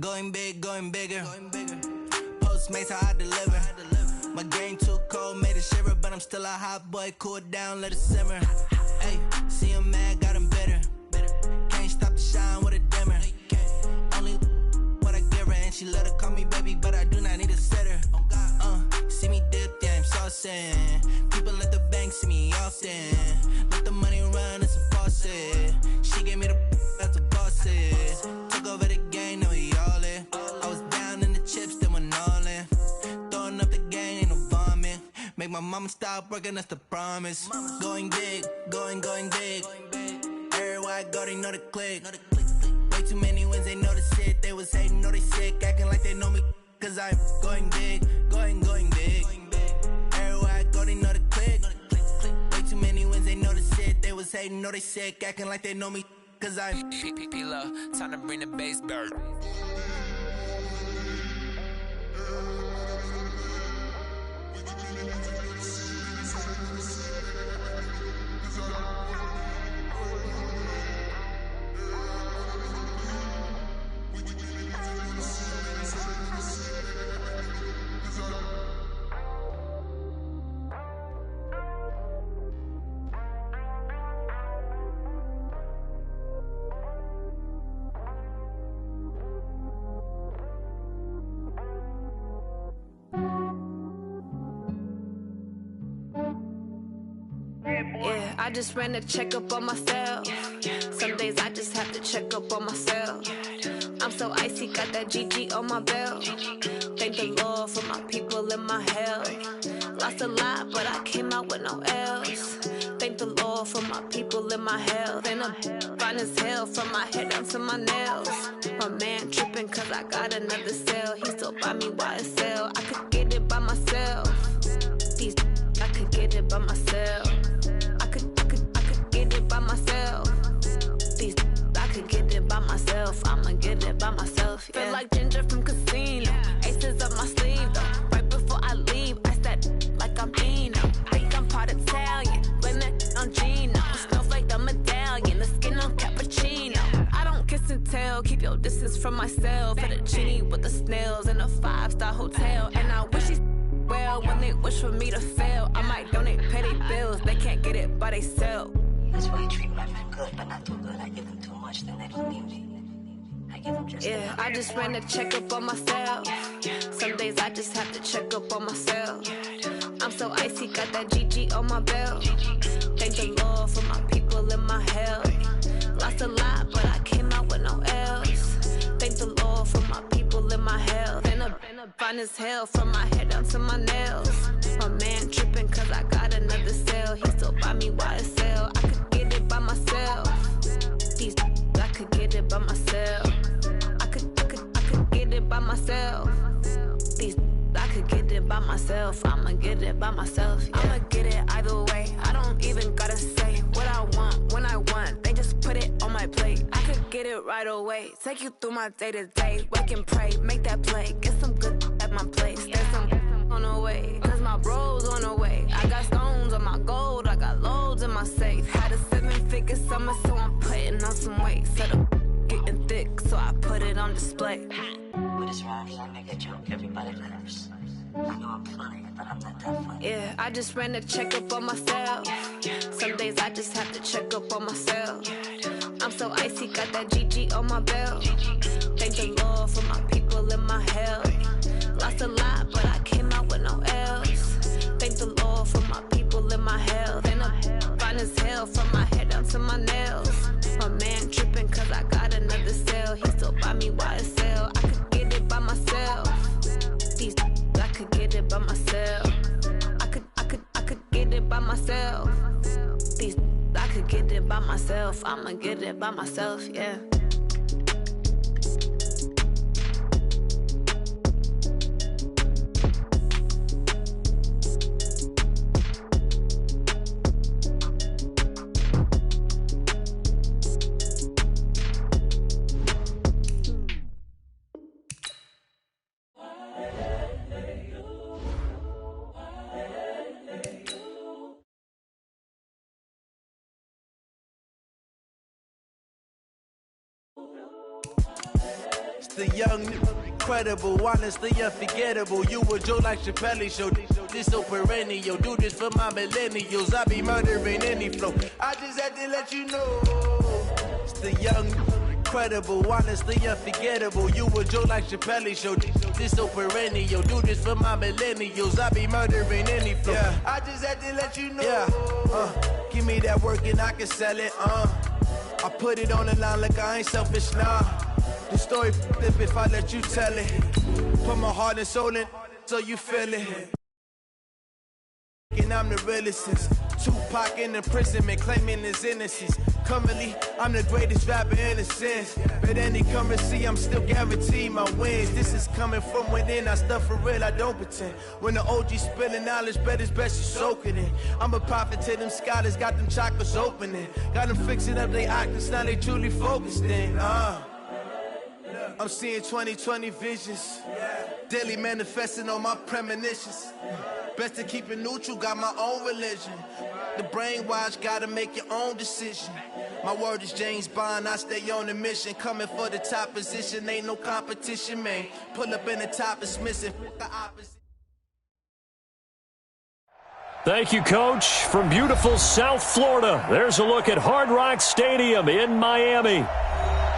Going big, going bigger. Postmates how I deliver. My game too cold, made it shiver, but I'm still a hot boy. Cool it down, let it simmer. Hey, see him mad, got him bitter. Can't stop the shine with a dimmer. Only what I give her, and she let her call me baby, but I do not need a sitter. See me dip, yeah, I'm saucing. People at the bank see me often. Let the money run, it's a faucet. She gave me the that's a boss it. Took over the game, now we all in. I was down in the chips, then went all in. Throwing up the gang, ain't no vomit. Make my mama stop working, that's the promise. Going big, going big. Everywhere I go, they know the click. Way too many wins, they know the shit. They was hating, know they sick, acting like they know me. Cause I'm going big, going big. Everywhere I go, they know the click. Way too many wins, they know the shit. They was hating, know they sick, acting like they know me. Cause I'm P-Lo, time to bring the bass back. Yeah, I just ran a checkup on myself. Some days I just have to check up on myself. I'm so icy, got that GG on my belt. Thank the Lord for my people and my health. Lost a lot, but I came out with no L's. Thank the Lord for my people and my health. And I'm fine as hell from my head down to my nails. My man tripping cause I got another cell. He still buy me YSL. I could get it by myself. These I could get it by myself. I could get it by myself. These I could get it by myself. I'ma get it by myself. Yeah. Feel like Ginger from Casino. Aces up my sleeve though. Right before I leave, I said like I'm Dino. Think I'm part Italian. Blame that on Gino. Snowflake the medallion. The skin on cappuccino. I don't kiss and tell. Keep your distance from myself. At a genie with the snails in a 5-star hotel. And I wish he's well when they wish for me to fail. I might donate, pay their bills. They can't get it by they self. That's why you treat my men good, but not too good. I give them too much, then they don't need me. I give them just yeah, I just ran a checkup on myself. Some days I just have to check up on myself. I'm so icy, got that GG on my belt. Thank the Lord for my people and my health. Lost a lot, but I came out with no L's. Thank the Lord for my people and my health. And I'm fine as hell from my head down to my nails. My man tripping cause I got another cell. He still buy me YSL. I could get it by myself. These I could get it by myself. I could get it by myself. These I could get it by myself. I'ma get it by myself. Yeah. I'ma get it either way. I don't even gotta say what I want when I want. They just put it on my plate. I could get it right away. Take you through my day to day. Wake and pray, make that play. Get some good at my place. There's some on the way, cause my bros on the way. I got stones on my gold. I got loads in my safe. Had a 7-figure summer, so I'm putting on some weight. Set up getting thick, so I put it on display. With this rhyme, I make a joke, everybody laughs. I know I'm funny, but I'm not that funny. Yeah, I just ran a checkup on myself. Some days I just have to check up on myself. I'm so icy, got that GG on my belt. Thank the Lord for my people and my health. Lost a lot, but I came out with no L's. Thank the Lord for my people and my health. And I'm fine as hell from my head down to my nails. My man tripping cause I got another cell. He still buy me YSL. I could get it by myself. These I could get it by myself. I could get it by myself. These I could get it by myself. I'ma get it by myself, yeah. The young, incredible, honestly unforgettable. You a Joe like Chappelle show. This so perennial. Do this for my millennials. I be murdering any flow. I just had to let you know. It's the young, incredible, honestly unforgettable. You a Joe like Chappelle show. This so perennial. Do this for my millennials. I be murdering any flow. Yeah. I just had to let you know. Yeah. Give me that work and I can sell it. I put it on the line like I ain't selfish, nah. The story flip if I let you tell it. Put my heart and soul in so you feel it. And I'm the realest since Tupac in imprisonment, claiming his innocence. Currently, I'm the greatest rapper in a sense. But any currency, I'm still guaranteed my wins. This is coming from within, I stuff for real, I don't pretend. When the OG spilling knowledge, bet it's best you soak it in. I'm a prophet to them scholars, got them chakras opening. Got them fixing up they octaves, now they truly focused in. I'm seeing 2020 visions, daily manifesting on my premonitions. Best to keep it neutral, got my own religion. The brainwash, gotta make your own decision. My word is James Bond, I stay on the mission. Coming for the top position, ain't no competition, man. Pull up in the top, it's missing the opposite. Thank you, Coach. From beautiful South Florida, there's a look at Hard Rock Stadium in Miami.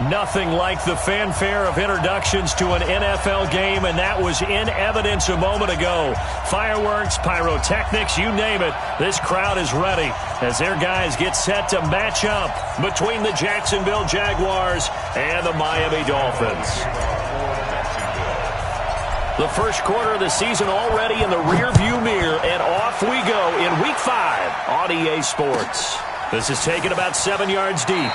Nothing like the fanfare of introductions to an NFL game, and that was in evidence a moment ago. Fireworks, pyrotechnics, you name it. This crowd is ready as their guys get set to match up between the Jacksonville Jaguars and the Miami Dolphins. The first quarter of the season already in the rearview mirror, and off we go in Week 5 on EA Sports. This is taken about 7 yards deep.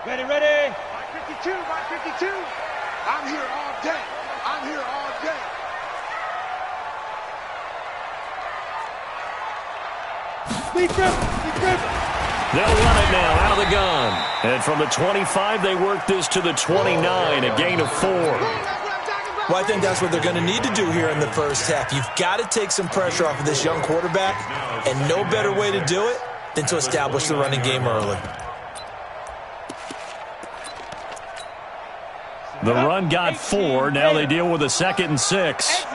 Ready, ready. 552, 552. I'm here all day. I'm here all day. Deep grip, deep grip. They'll run it now out of the gun. And from the 25, they work this to the 29, a gain of 4. Well, I think that's what they're going to need to do here in the first half. You've got to take some pressure off of this young quarterback, and no better way to do it than to establish the running game early. The run got 4. Now they deal with a 2nd and 6.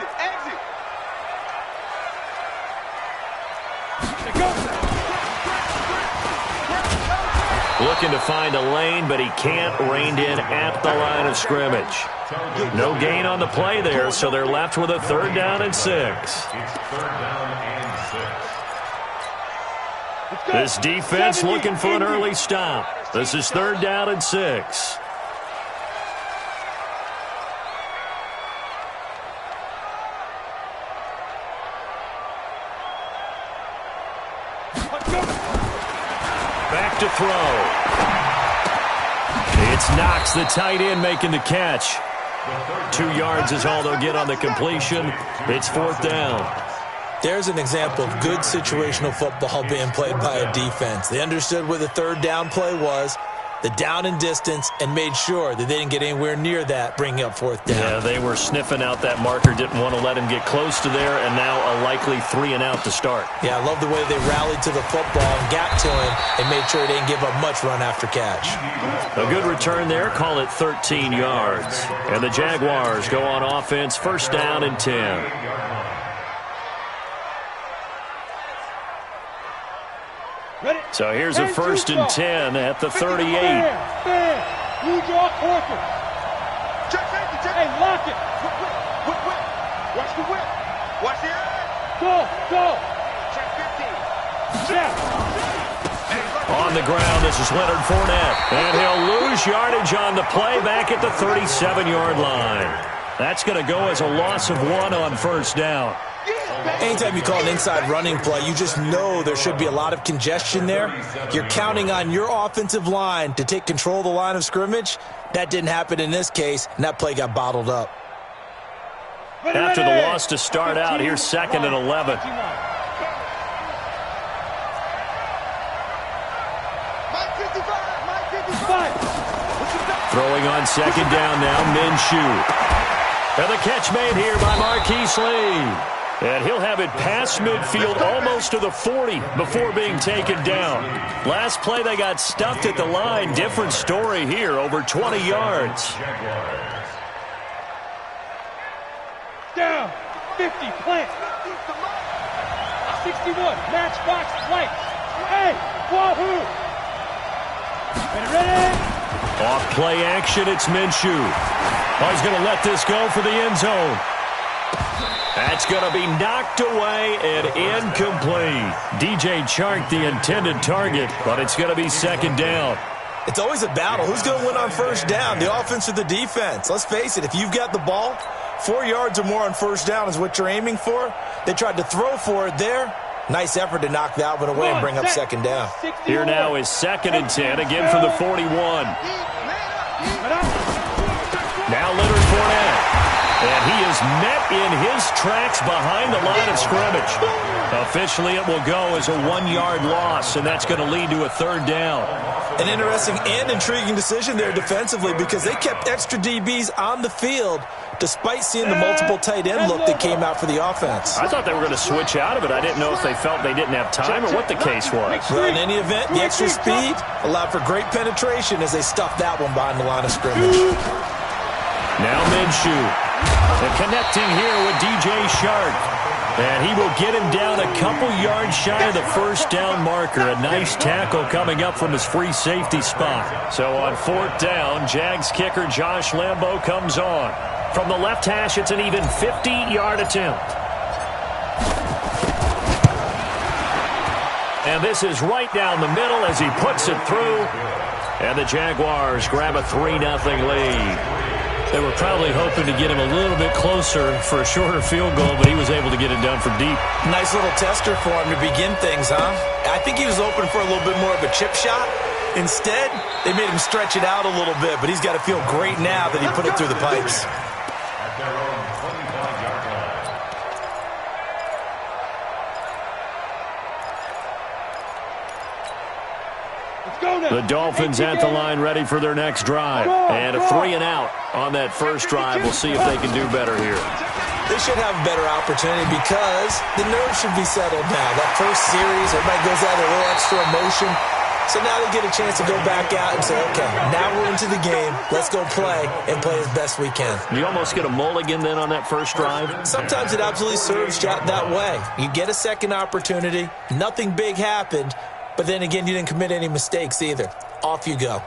Looking to find a lane, but he can't. Reined in at the line of scrimmage. No gain on the play there, so they're left with a 3rd down and 6. This defense looking for an early stop. This is 3rd down and 6. Back to throw. It's Knox, the tight end, making the catch. 2 yards is all they'll get on the completion. It's 4th down. There's an example of good situational football being played by a defense. They understood where the 3rd down play was, the down and distance, and made sure that they didn't get anywhere near that, bringing up 4th down. Yeah, they were sniffing out that marker, didn't want to let him get close to there, and now a likely 3 and out to start. Yeah, I love the way they rallied to the football and got to him and made sure he didn't give up much run after catch. A good return there, call it 13 yards. And the Jaguars go on offense, 1st down and 10. So here's a 1st and 10 at the 38. You draw quarter. Hey, lock it. Whip. Watch the whip. Watch the edge. Go. Check 15. Yeah. On the ground, this is Leonard Fournette. And he'll lose yardage on the play back at the 37-yard line. That's going to go as a loss of 1 on 1st down. Anytime you call an inside running play, you just know there should be a lot of congestion there. You're counting on your offensive line to take control of the line of scrimmage. That didn't happen in this case, and that play got bottled up. After the loss to start out, here's 2nd and 11. Throwing on second down now, Minshew. And the catch made here by Marquise Lee. And he'll have it past midfield almost to the 40 before being taken down. Last play they got stuffed at the line. Different story here, over 20 yards. Down, 50, plant. 61, matchbox, white. Hey, wahoo! Ready? Off play action, it's Minshew. Oh, he's going to let this go for the end zone. That's going to be knocked away and incomplete. DJ Chark, the intended target, but it's going to be second down. It's always a battle. Who's going to win on first down, the offense or the defense? Let's face it, if you've got the ball, 4 yards or more on first down is what you're aiming for. They tried to throw for it there. Nice effort to knock that one away and bring up second down. Here now is 2nd and 10, again from the 41. Now Leonard Fournette. And he is met in his tracks behind the line of scrimmage. Officially, it will go as a 1-yard loss, and that's going to lead to a third down. An interesting and intriguing decision there defensively because they kept extra DBs on the field despite seeing the multiple tight end look that came out for the offense. I thought they were going to switch out of it. I didn't know if they felt they didn't have time or what the case was. Well, in any event, the extra speed allowed for great penetration as they stuffed that one behind the line of scrimmage. Now Minshew. And connecting here with DJ Chark. And he will get him down a couple yards shy of the first down marker. A nice tackle coming up from his free safety spot. So on 4th down, Jags kicker Josh Lambo comes on. From the left hash, it's an even 50-yard attempt. And this is right down the middle as he puts it through. And the Jaguars grab a 3-0 lead. They were probably hoping to get him a little bit closer for a shorter field goal, but he was able to get it done for deep. Nice little tester for him to begin things, huh? I think he was open for a little bit more of a chip shot. Instead, they made him stretch it out a little bit, but he's got to feel great now that he put it through the pipes. The Dolphins at the line ready for their next drive. And a 3-and-out on that first drive. We'll see if they can do better here. They should have a better opportunity because the nerves should be settled now. That first series, everybody goes out with a little extra emotion. So now they get a chance to go back out and say, okay, now we're into the game. Let's go play and play as best we can. You almost get a mulligan then on that first drive? Sometimes it absolutely serves that way. You get a second opportunity. Nothing big happened. But then again, you didn't commit any mistakes either. Off you go.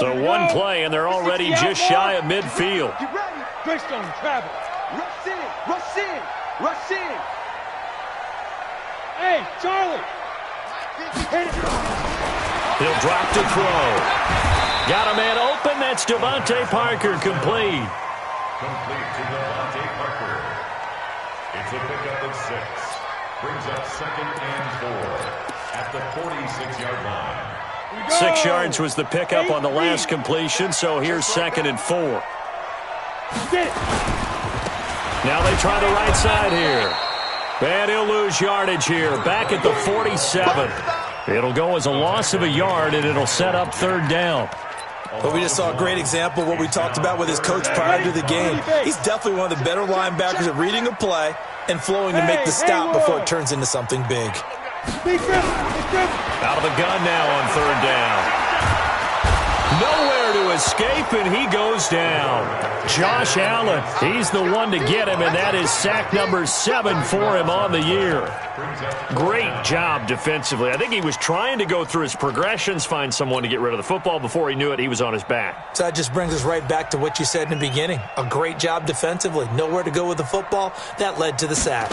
So one play, and they're already just shy of midfield. Get ready. Greystone, travel. Rush in, rush in, rush in. Hey, Charlie. He'll drop to throw. Got a man open. That's Devontae Parker, complete. Complete to Devontae Parker. It's a pickup of 6. Brings up 2nd and 4 at the 46-yard line. 6 yards was the pickup on the last completion, so here's 2nd and 4. Now they try the right side here. And he'll lose yardage here, back at the 47. It'll go as a loss of a yard, and it'll set up 3rd down. But we just saw a great example of what we talked about with his coach prior to the game. He's definitely one of the better linebackers at reading a play and flowing to make the stop before it turns into something big. Out of the gun now on 3rd down. Nowhere to escape, and he goes down. Josh Allen, he's the one to get him, and that is sack number 7 for him on the year. Great job defensively. I think he was trying to go through his progressions, find someone to get rid of the football. Before he knew it, he was on his back. So that just brings us right back to what you said in the beginning. A great job defensively. Nowhere to go with the football. That led to the sack.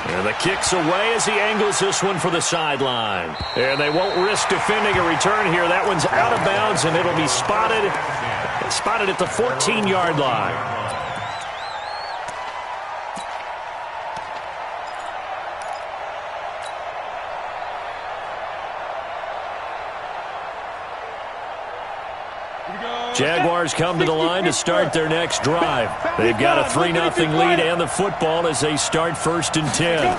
And the kick's away as he angles this one for the sideline. And they won't risk defending a return here. That one's out of bounds, and it'll be spotted at the 14-yard line. Jaguars come to the line to start their next drive. They've got a 3-0 lead and the football as they start 1st and 10.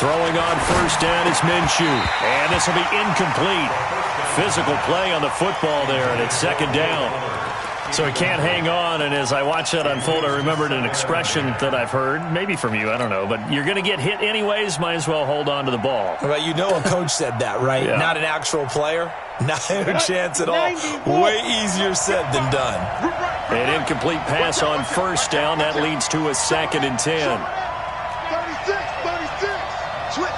Throwing on first down is Minshew. And this will be incomplete. Physical play on the football there, and it's second down. So he can't hang on, and as I watch that unfold, I remembered an expression that I've heard, maybe from you, I don't know, but you're going to get hit anyways, might as well hold on to the ball. Well, you know a coach said that, right? Yeah. Not an actual player. Not a chance at all. Way easier said than done. An incomplete pass on first down. That leads to a 2nd and 10. 36. Switch.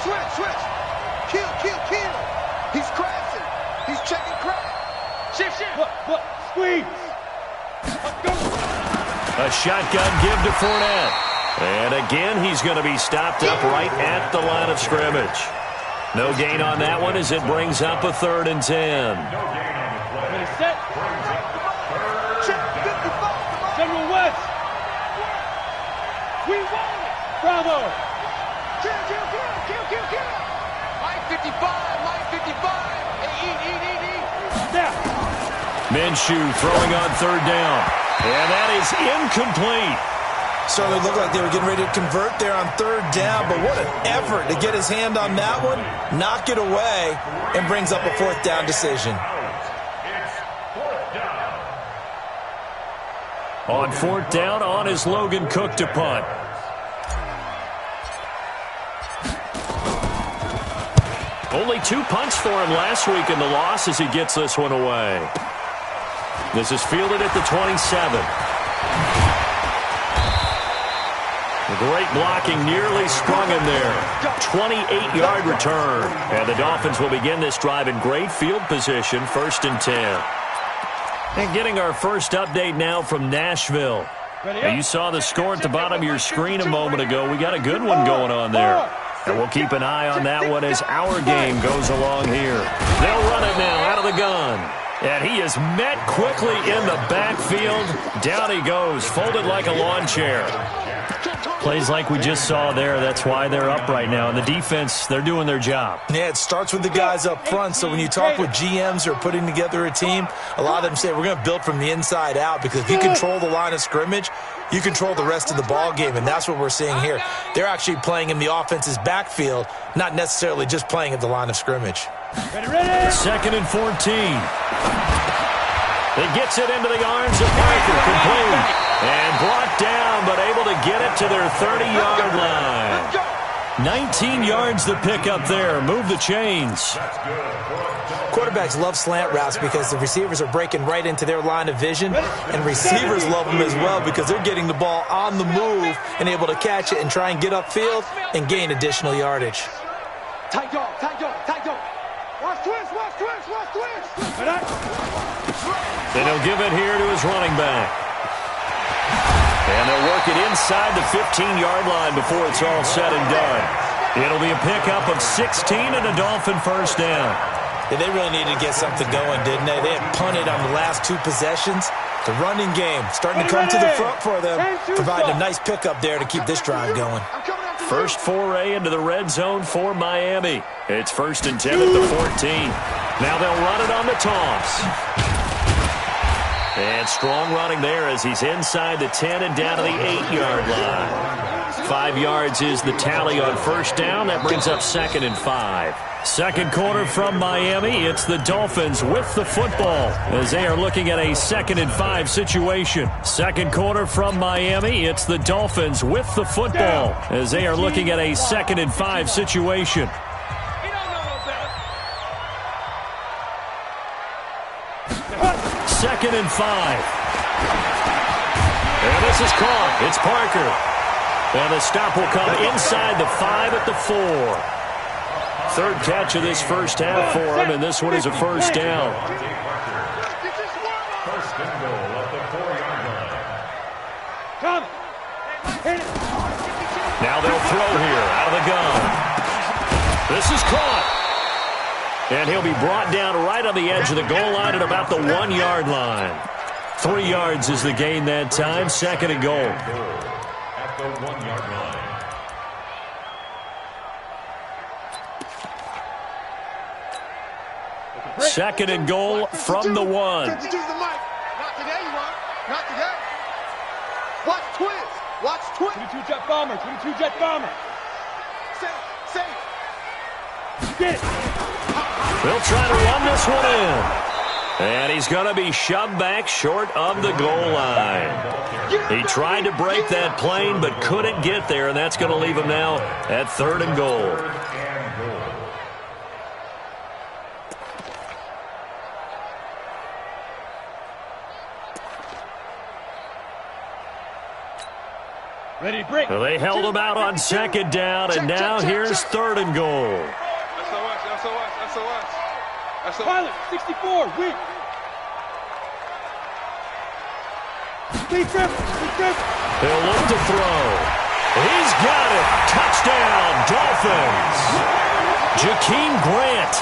Kill. He's crashing. He's checking crash. Shift. Squeeze. A shotgun give to Fournette. And again, he's going to be stopped up right at the line of scrimmage. No gain on that one as it brings up a 3rd and 10. Set. General West. We won it. Bravo. Kill. Line 55. Eat. Now. Minshew throwing on 3rd down. And that is incomplete. So it looked like they were getting ready to convert there on 3rd down, but what an effort to get his hand on that one, knock it away, and brings up a 4th down decision. On 4th down, on is Logan Cook to punt. Only 2 punts for him last week in the loss as he gets this one away. This is fielded at the 27. Great blocking, nearly sprung him there. 28-yard return. And the Dolphins will begin this drive in great field position, 1st and 10. And getting our first update now from Nashville. Now, you saw the score at the bottom of your screen a moment ago. We got a good one going on there. And we'll keep an eye on that one as our game goes along here. They'll run it now out of the gun. And he is met quickly in the backfield. Down he goes, folded like a lawn chair. Plays like we just saw there. That's why they're up right now. And the defense, they're doing their job. Yeah, it starts with the guys up front. So when you talk with GMs who are putting together a team, a lot of them say we're going to build from the inside out, because if you control the line of scrimmage, you control the rest of the ball game, and that's what we're seeing here. They're actually playing in the offense's backfield, not necessarily just playing at the line of scrimmage. Ready. 2nd and 14. It gets it into the arms of Parker, complete. And brought down, but able to get it to their 30-yard line. 19 yards to pick up there. Move the chains. Quarterbacks love slant routes because the receivers are breaking right into their line of vision, and receivers love them as well because they're getting the ball on the move and able to catch it and try and get upfield and gain additional yardage. Tight dog. Watch twist. And he'll give it here to his running back. And they'll work it inside the 15-yard line before it's all said and done. It'll be a pickup of 16 and a Dolphin 1st down. Yeah, they really needed to get something going, didn't they? They had punted on the last 2 possessions. The running game starting to come to the front for them, providing a nice pickup there to keep this drive going. First foray into the red zone for Miami. It's 1st and 10 at the 14. Now they'll run it on the toss. And strong running there as he's inside the 10 and down to the 8-yard line. 5 yards is the tally on 1st down. That brings up 2nd and 5. Second quarter from Miami. It's the Dolphins with the football as they are looking at a 2nd and 5 situation. Second quarter from Miami. It's the Dolphins with the football as they are looking at a 2nd and 5 situation. 2nd and 5. And this is caught. It's Parker. And the stop will come inside the 5 at the 4. 3rd catch of this first half for him, and this one is a 1st down. First and goal at the 4-yard line. Now they'll throw here out of the gun. This is caught. And he'll be brought down right on the edge of the goal line at about the 1-yard line. 3 yards is the gain that time. 2nd and goal. At the 1-yard line. Second and goal from the 1. Not today, you are. Not today. Watch twist. 22 jet bomber. They'll try to run this one in. And he's going to be shoved back short of the goal line. He tried to break that plane but couldn't get there, and that's going to leave him now at 3rd and goal. Ready to break. Well, they held him out on 2nd down, and now here's 3rd and goal. Pilot, 64, weak. He'll look to throw. He's got it. Touchdown, Dolphins. Jakeem Grant,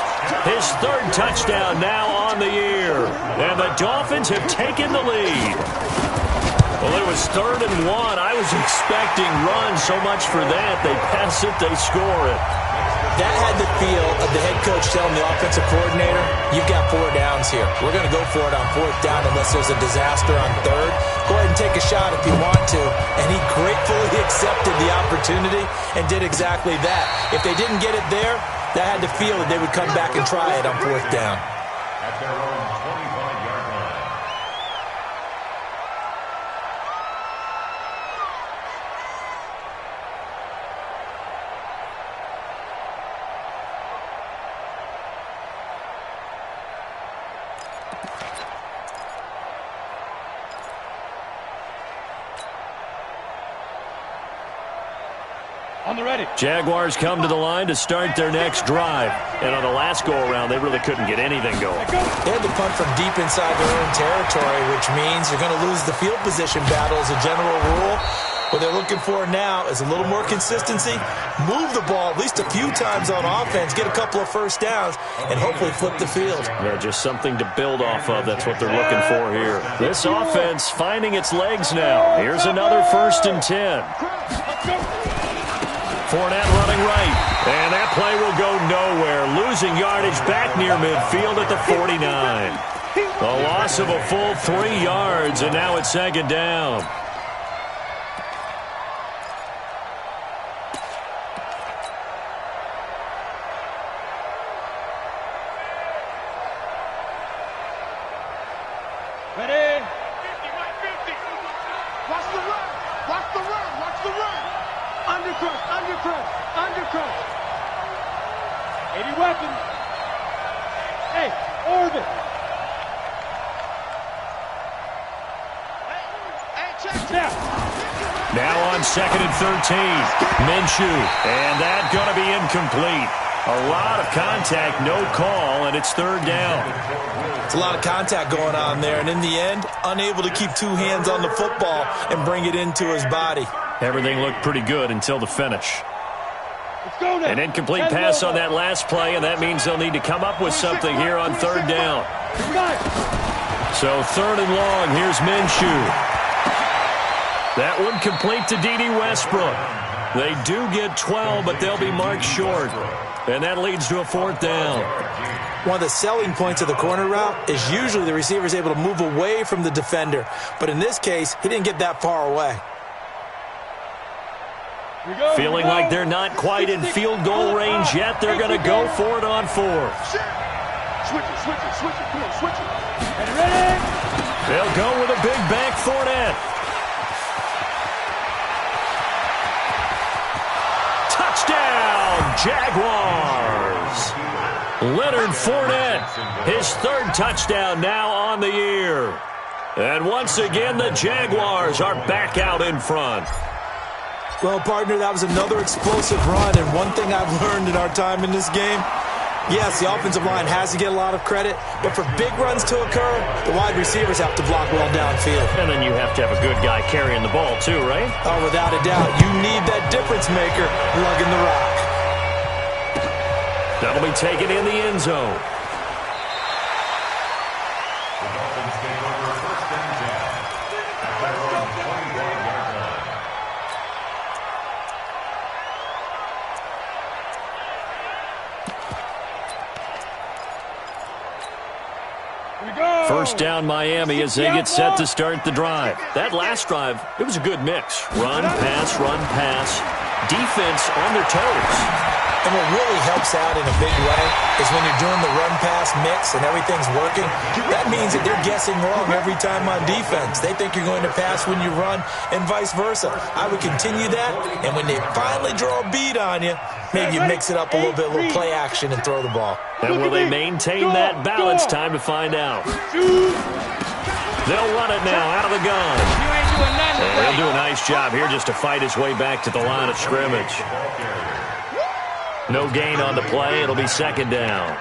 his 3rd touchdown now on the year. And the Dolphins have taken the lead. Well, it was 3rd and 1. I was expecting run so much for that. They pass it, they score it. That had the feel of the head coach telling the offensive coordinator, you've got 4 downs here. We're going to go for it on 4th down unless there's a disaster on 3rd. Go ahead and take a shot if you want to. And he gratefully accepted the opportunity and did exactly that. If they didn't get it there, that had the feel that they would come back and try it on 4th down. At their own 25-yard line. On the ready. Jaguars come to the line to start their next drive. And on the last go-around, they really couldn't get anything going. They had to punt from deep inside their own territory, which means you're going to lose the field position battle as a general rule. What they're looking for now is a little more consistency, move the ball at least a few times on offense, get a couple of 1st downs, and hopefully flip the field. Yeah, just something to build off of. That's what they're looking for here. This offense finding its legs now. Here's another 1st and 10. Fournette running right, and that play will go nowhere. Losing yardage back near midfield at the 49. A loss of a full 3 yards, and now it's 2nd down. Ready? 50, right 50. Watch the run. Watch the run. Watch the run. Undercrush, undercrush, undercrush. 80 weapons. Hey, orbit. Hey, check. Now on 2nd and 13. Minshew, and that's going to be incomplete. A lot of contact, no call, and it's 3rd down. It's a lot of contact going on there, and in the end, unable to keep 2 hands on the football and bring it into his body. Everything looked pretty good until the finish. Let's go now. An incomplete pass on that last play, and that means they'll need to come up with something here on 3rd down. So 3rd and long, here's Minshew. That one complete to D.D. Westbrook. They do get 12, but they'll be marked short. And that leads to a 4th down. One of the selling points of the corner route is usually the receiver is able to move away from the defender. But in this case, he didn't get that far away. Feeling like they're not quite in field goal range yet. They're going to go for it on 4th. Switch it, switch it, switch it. Come on, switch it. Ready? They'll go with a big back Fournette. Touchdown, Jaguars. Leonard Fournette, his 3rd touchdown now on the year. And once again, the Jaguars are back out in front. Well, partner, that was another explosive run, and one thing I've learned in our time in this game, yes, the offensive line has to get a lot of credit, but for big runs to occur, the wide receivers have to block well downfield. And then you have to have a good guy carrying the ball too, right? Oh, without a doubt. You need that difference maker lugging the rock. That'll be taken in the end zone. The Dolphins take over 1st and 10 at their own 21-yard line. First down Miami as they get set to start the drive. That last drive, it was a good mix. Run, pass, defense on their toes. And what really helps out in a big way is when you're doing the run-pass mix and everything's working, that means that they're guessing wrong every time on defense. They think you're going to pass when you run and vice versa. I would continue that, and when they finally draw a beat on you, maybe you mix it up a little bit, a little play action, and throw the ball. And will they maintain that balance? Time to find out. They'll run it now out of the gun. And they'll do a nice job here just to fight his way back to the line of scrimmage. No gain on the play. It'll be second down.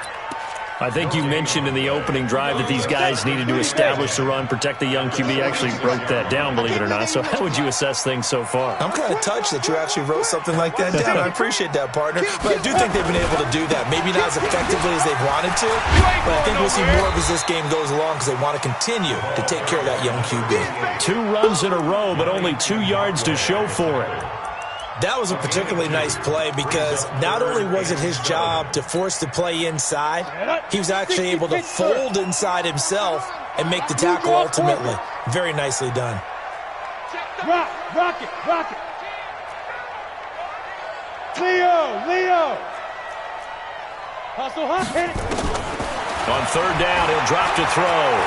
I think you mentioned in the opening drive that these guys needed to establish the run, protect the young QB. Actually wrote that down, believe it or not. So how would you assess things so far? I'm kind of touched that you actually wrote something like that down. I appreciate that, partner. But I do think they've been able to do that. Maybe not as effectively as they've wanted to, but I think we'll see more of as this game goes along because they want to continue to take care of that young QB. 2 runs in a row, but only 2 yards to show for it. That was a particularly nice play because not only was it his job to force the play inside, he was actually able to fold inside himself and make the tackle ultimately. Very nicely done. Rock it. Leo. Hustle, hit it. On third down, he'll drop to throw.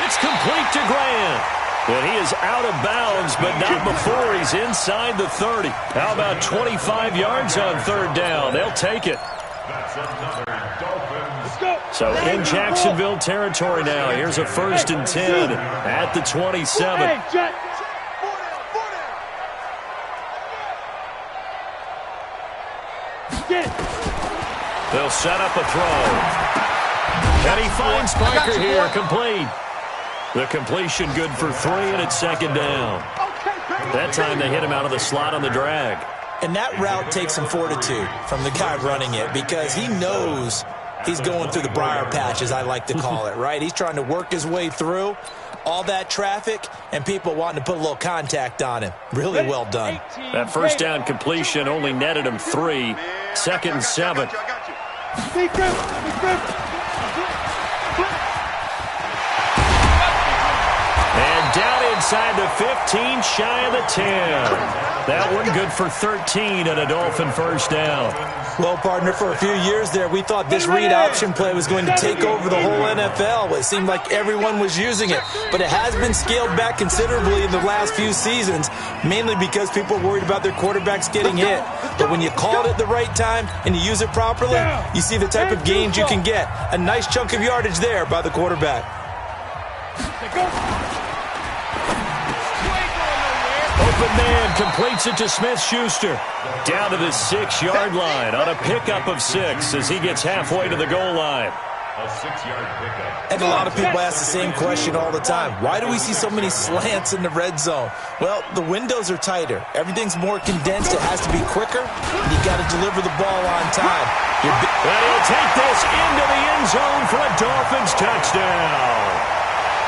It's complete to Grant. And he is out of bounds, but not before he's inside the 30. How about 25 yards on third down? They'll take it. So in Jacksonville territory now. Here's a 1st and 10 at the 27. They'll set up a throw. And he finds Parker here, complete. The completion good for 3, and it's second down. That time they hit him out of the slot on the drag. And that route takes some fortitude from the guy running it because he knows he's going through the briar patch, as I like to call it, right? He's trying to work his way through all that traffic and people wanting to put a little contact on him. Really well done. That first down completion only netted him 3. 2nd and 7. Down inside the 15, shy of the 10. That one good for 13 and a Dolphin first down. Well, partner, for a few years there, we thought this read option play was going to take over the whole NFL. It seemed like everyone was using it, but it has been scaled back considerably in the last few seasons, mainly because people are worried about their quarterbacks getting hit. But when you call it at the right time and you use it properly, you see the type of gains you can get. A nice chunk of yardage there by the quarterback. Open man completes it to Smith-Schuster. Down to the 6-yard line on a pickup of 6 as he gets halfway to the goal line. A 6-yard pickup. And a lot of people ask the same question all the time. Why do we see so many slants in the red zone? Well, the windows are tighter. Everything's more condensed. It has to be quicker. And you got to deliver the ball on time. And he'll take this into the end zone for a Dolphins touchdown.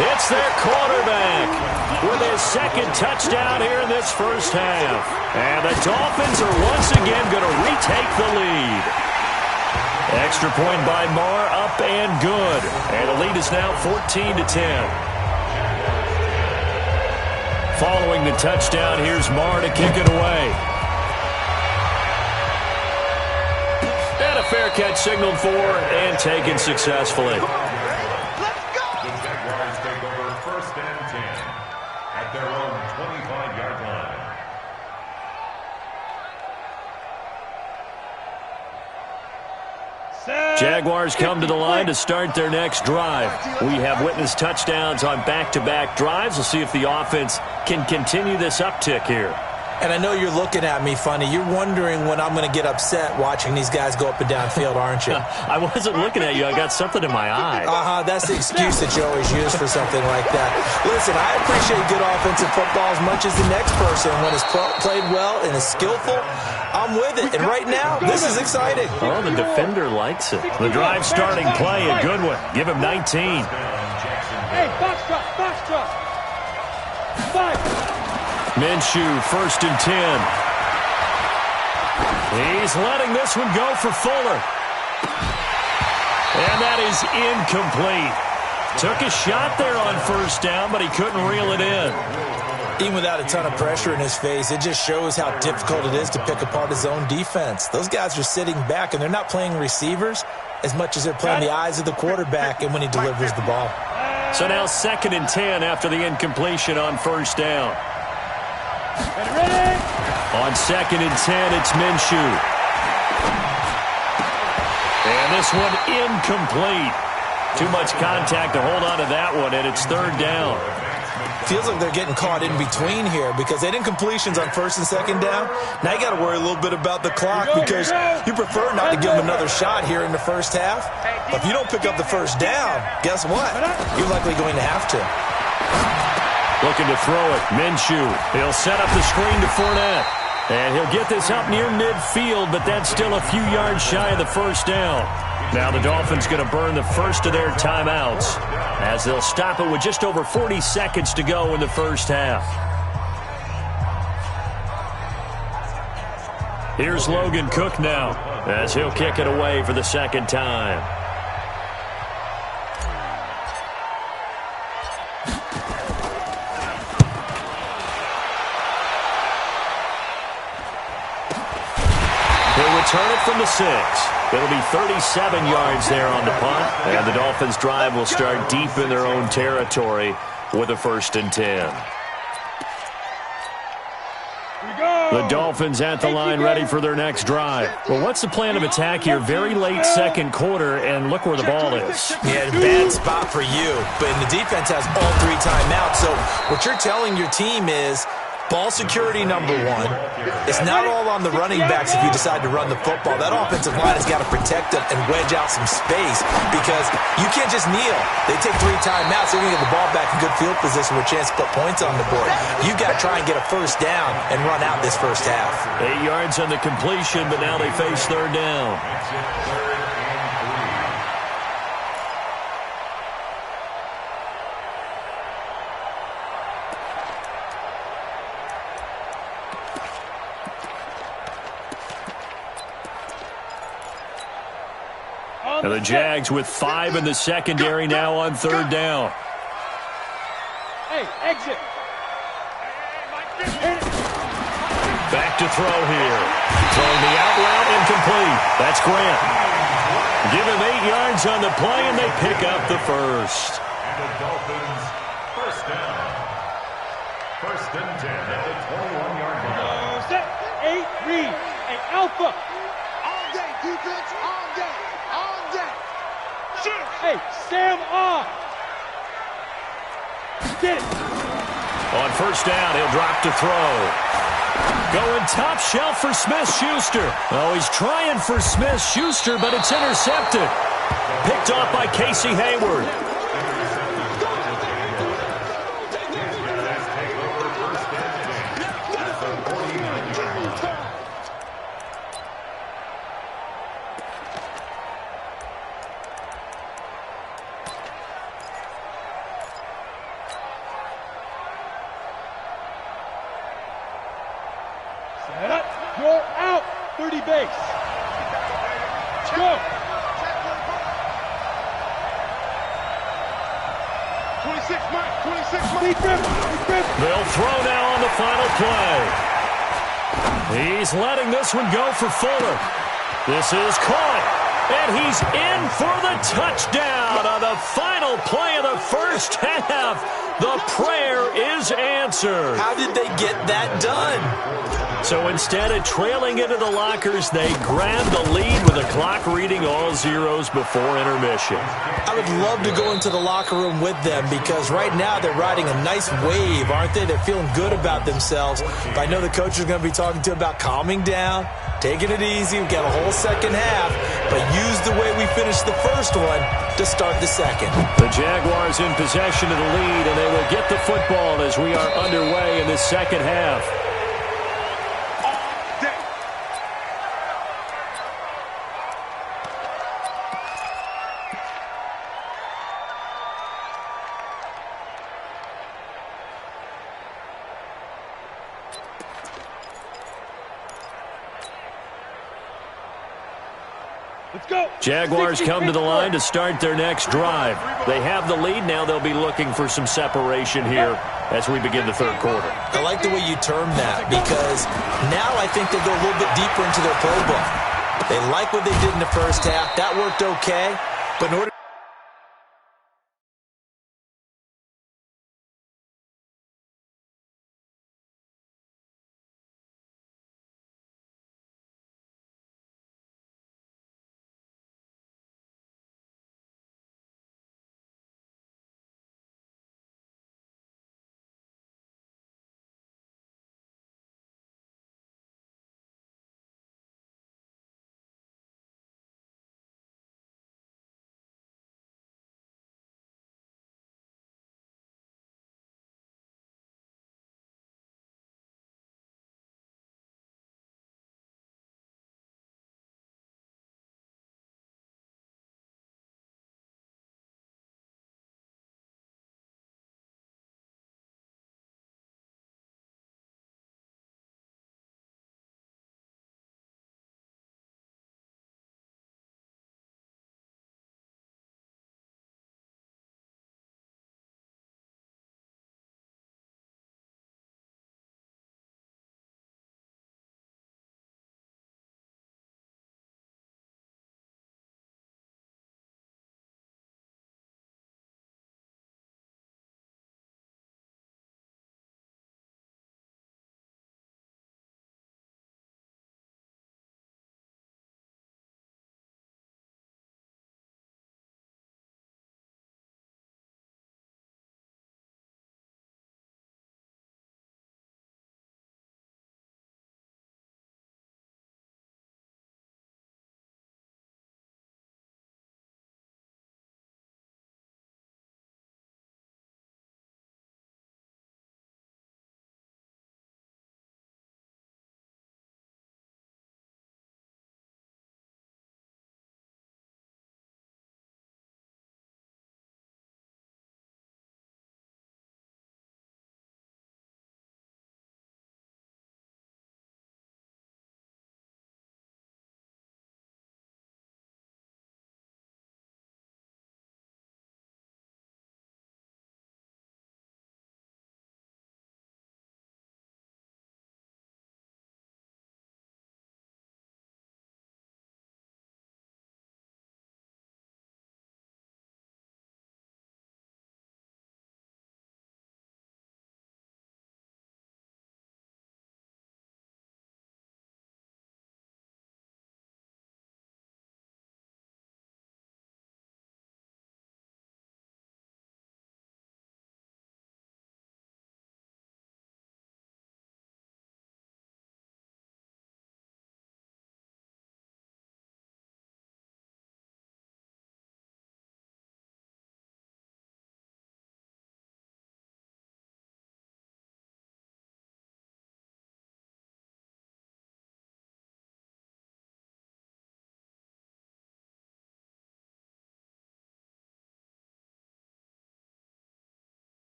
It's their quarterback with his 2nd touchdown here in this first half. And the Dolphins are once again going to retake the lead. Extra point by Marr, up and good. And the lead is now 14-10. Following the touchdown, here's Marr to kick it away. And a fair catch signaled for and taken successfully. Their own 25-yard line. Jaguars come to the line to start their next drive. We have witnessed touchdowns on back-to-back drives. We'll see if the offense can continue this uptick here. And I know you're looking at me funny. You're wondering when I'm going to get upset watching these guys go up and down field, aren't you? I wasn't looking at you. I got something in my eye. That's the excuse that you always use for something like that. Listen, I appreciate good offensive football as much as the next person. When it's played well and is skillful, I'm with it. And right now, this is exciting. Oh, the defender likes it. The drive starting play, a good one. Give him 19. Hey, box drop. 5. Minshew, 1st and 10. He's letting this one go for Fuller. And that is incomplete. Took a shot there on 1st down, but he couldn't reel it in. Even without a ton of pressure in his face, it just shows how difficult it is to pick apart his own defense. Those guys are sitting back, and they're not playing receivers as much as they're playing the eyes of the quarterback and when he delivers the ball. So now 2nd and 10 after the incompletion on first down. On 2nd and 10, it's Minshew. And this one incomplete. Too much contact to hold on to that one, and it's 3rd down. Feels like they're getting caught in between here because they had incompletions on 1st and 2nd down. Now you got to worry a little bit about the clock because you prefer not to give them another shot here in the first half. But if you don't pick up the first down, guess what? You're likely going to have to. Looking to throw it. Minshew. He'll set up the screen to Fournette. And he'll get this up near midfield, but that's still a few yards shy of the first down. Now the Dolphins going to burn the first of their timeouts as they'll stop it with just over 40 seconds to go in the first half. Here's Logan Cook now as he'll kick it away for the 2nd time. He'll return it from the 6. It'll be 37 yards there on the punt, and the Dolphins' drive will start deep in their own territory with a 1st and 10. The Dolphins at the line ready for their next drive. Well, what's the plan of attack here? Very late 2nd quarter, and look where the ball is. Yeah, a bad spot for you, but the defense has all 3 timeouts. So what you're telling your team is ball security, number 1. It's not all on the running backs if you decide to run the football. That offensive line has got to protect them and wedge out some space because you can't just kneel. They take 3 timeouts. They're going to get the ball back in good field position with a chance to put points on the board. You've got to try and get a first down and run out this first half. 8 yards on the completion, but now they face 3rd down. And the Jags with 5 in the secondary now on 3rd down. Hey, exit. Back to throw here. Throwing the out route incomplete. That's Grant. Give him 8 yards on the play, and they pick up the first. And the Dolphins, first down. 1st and 10 at the 21-yard line. Set. 8, read. Hey, Alpha. All day, defense. All day. All day. Shoot. Hey, Sam off. Get it. On 1st down, he'll drop to throw. Going top shelf for Smith-Schuster. Oh, he's trying for Smith-Schuster, but it's intercepted. Picked off by Casey Hayward. Set up. You're out. 30 base. Go. 26, Mike. 26, Mike. They'll throw now on the final play. He's letting this one go for Fuller. This is caught, and he's in for the touchdown on the final play of the first half. The prayer is answered. How did they get that done? So instead of trailing into the lockers, they grabbed the lead with the clock reading all zeros before intermission. I would love to go into the locker room with them because right now they're riding a nice wave, aren't they? They're feeling good about themselves. But I know the coach is going to be talking to them about calming down, taking it easy. We've got a whole second half, but use the way we finished the first one to start the second. The Jaguars in possession of the lead, and they will get the football as we are underway in the second half. The Jaguars come to the line to start their next drive. They have the lead. Now they'll be looking for some separation here as we begin the third quarter. I like the way you termed that, because now I think they'll go a little bit deeper into their playbook. They like what they did in the first half. That worked okay. But in order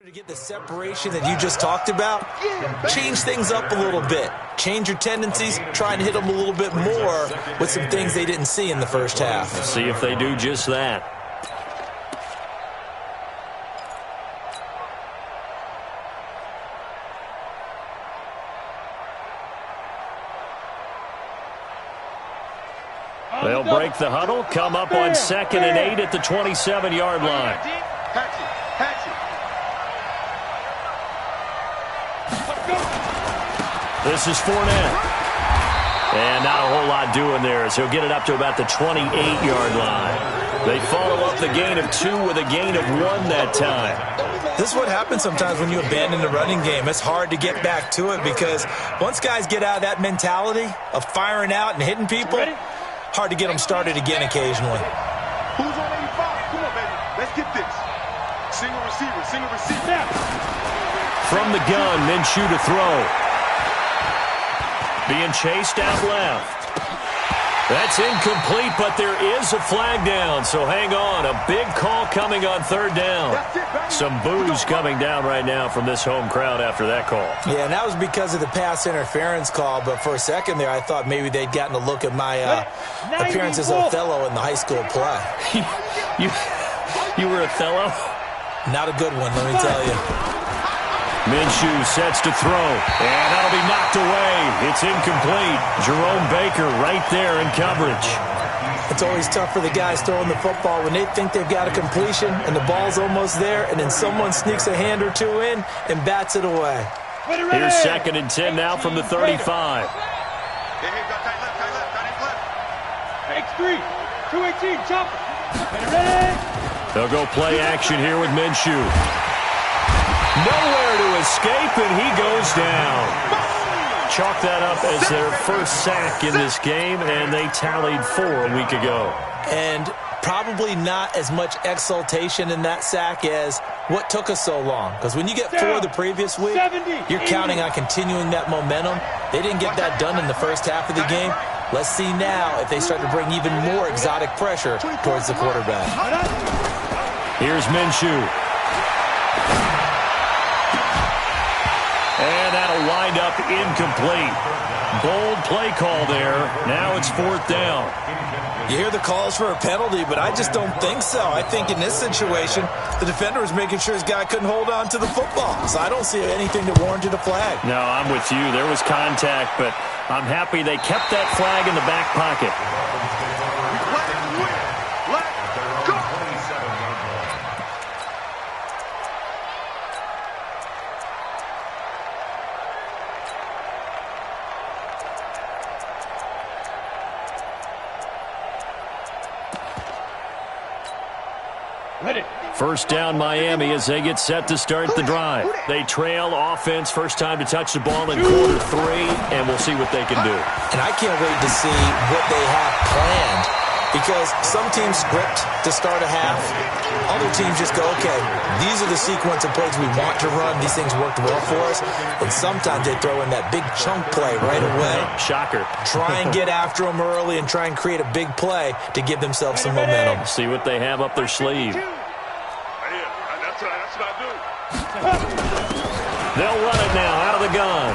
To get the separation that you just talked about, change things up a little bit. Change your tendencies, try and hit them a little bit more with some things they didn't see in the first half. Let's see if they do just that. They'll break the huddle, come up on 2nd and 8 at the 27-yard line. This is Fournette. And not a whole lot doing there as he'll get it up to about the 28-yard line. They follow up the gain of 2 with a gain of 1 that time. This is what happens sometimes when you abandon the running game. It's hard to get back to it because once guys get out of that mentality of firing out and hitting people, hard to get them started again occasionally. Who's on 85? Come on, baby. Let's get this. Single receiver, single receiver. From the gun, Minshew to throw. Being chased out left. That's incomplete, but there is a flag down, so hang on. A big call coming on 3rd down. Some boos coming down right now from this home crowd after that call. Yeah, and that was because of the pass interference call, but for a second there I thought maybe they'd gotten a look at my appearance as Othello in the high school play. You were Othello? Not a good one, let me tell you. Minshew sets to throw, and that'll be knocked away. It's incomplete. Jerome Baker right there in coverage. It's always tough for the guys throwing the football when they think they've got a completion and the ball's almost there, and then someone sneaks a hand or two in and bats it away. Here's 2nd and 10 now from the 35. X3, 218, chopper. They'll go play action here with Minshew. Nowhere to escape, and he goes down. Chalk that up as their first sack in this game, and they tallied 4 a week ago. And probably not as much exultation in that sack as what took us so long. Because when you get 4 the previous week, you're counting on continuing that momentum. They didn't get that done in the first half of the game. Let's see now if they start to bring even more exotic pressure towards the quarterback. Here's Minshew. And that'll wind up incomplete. Bold play call there. Now it's 4th down. You hear the calls for a penalty, but I just don't think so. I think in this situation, the defender was making sure his guy couldn't hold on to the football. So I don't see anything that warranted a flag. No, I'm with you. There was contact, but I'm happy they kept that flag in the back pocket. First down Miami as they get set to start the drive. They trail offense, first time to touch the ball in quarter 3, and we'll see what they can do. And I can't wait to see what they have planned because some teams script to start a half. Other teams just go, okay, these are the sequence of plays we want to run. These things worked well for us. And sometimes they throw in that big chunk play right away. Shocker. Try and get after them early and try and create a big play to give themselves some momentum. See what they have up their sleeve. They'll run it now out of the gun.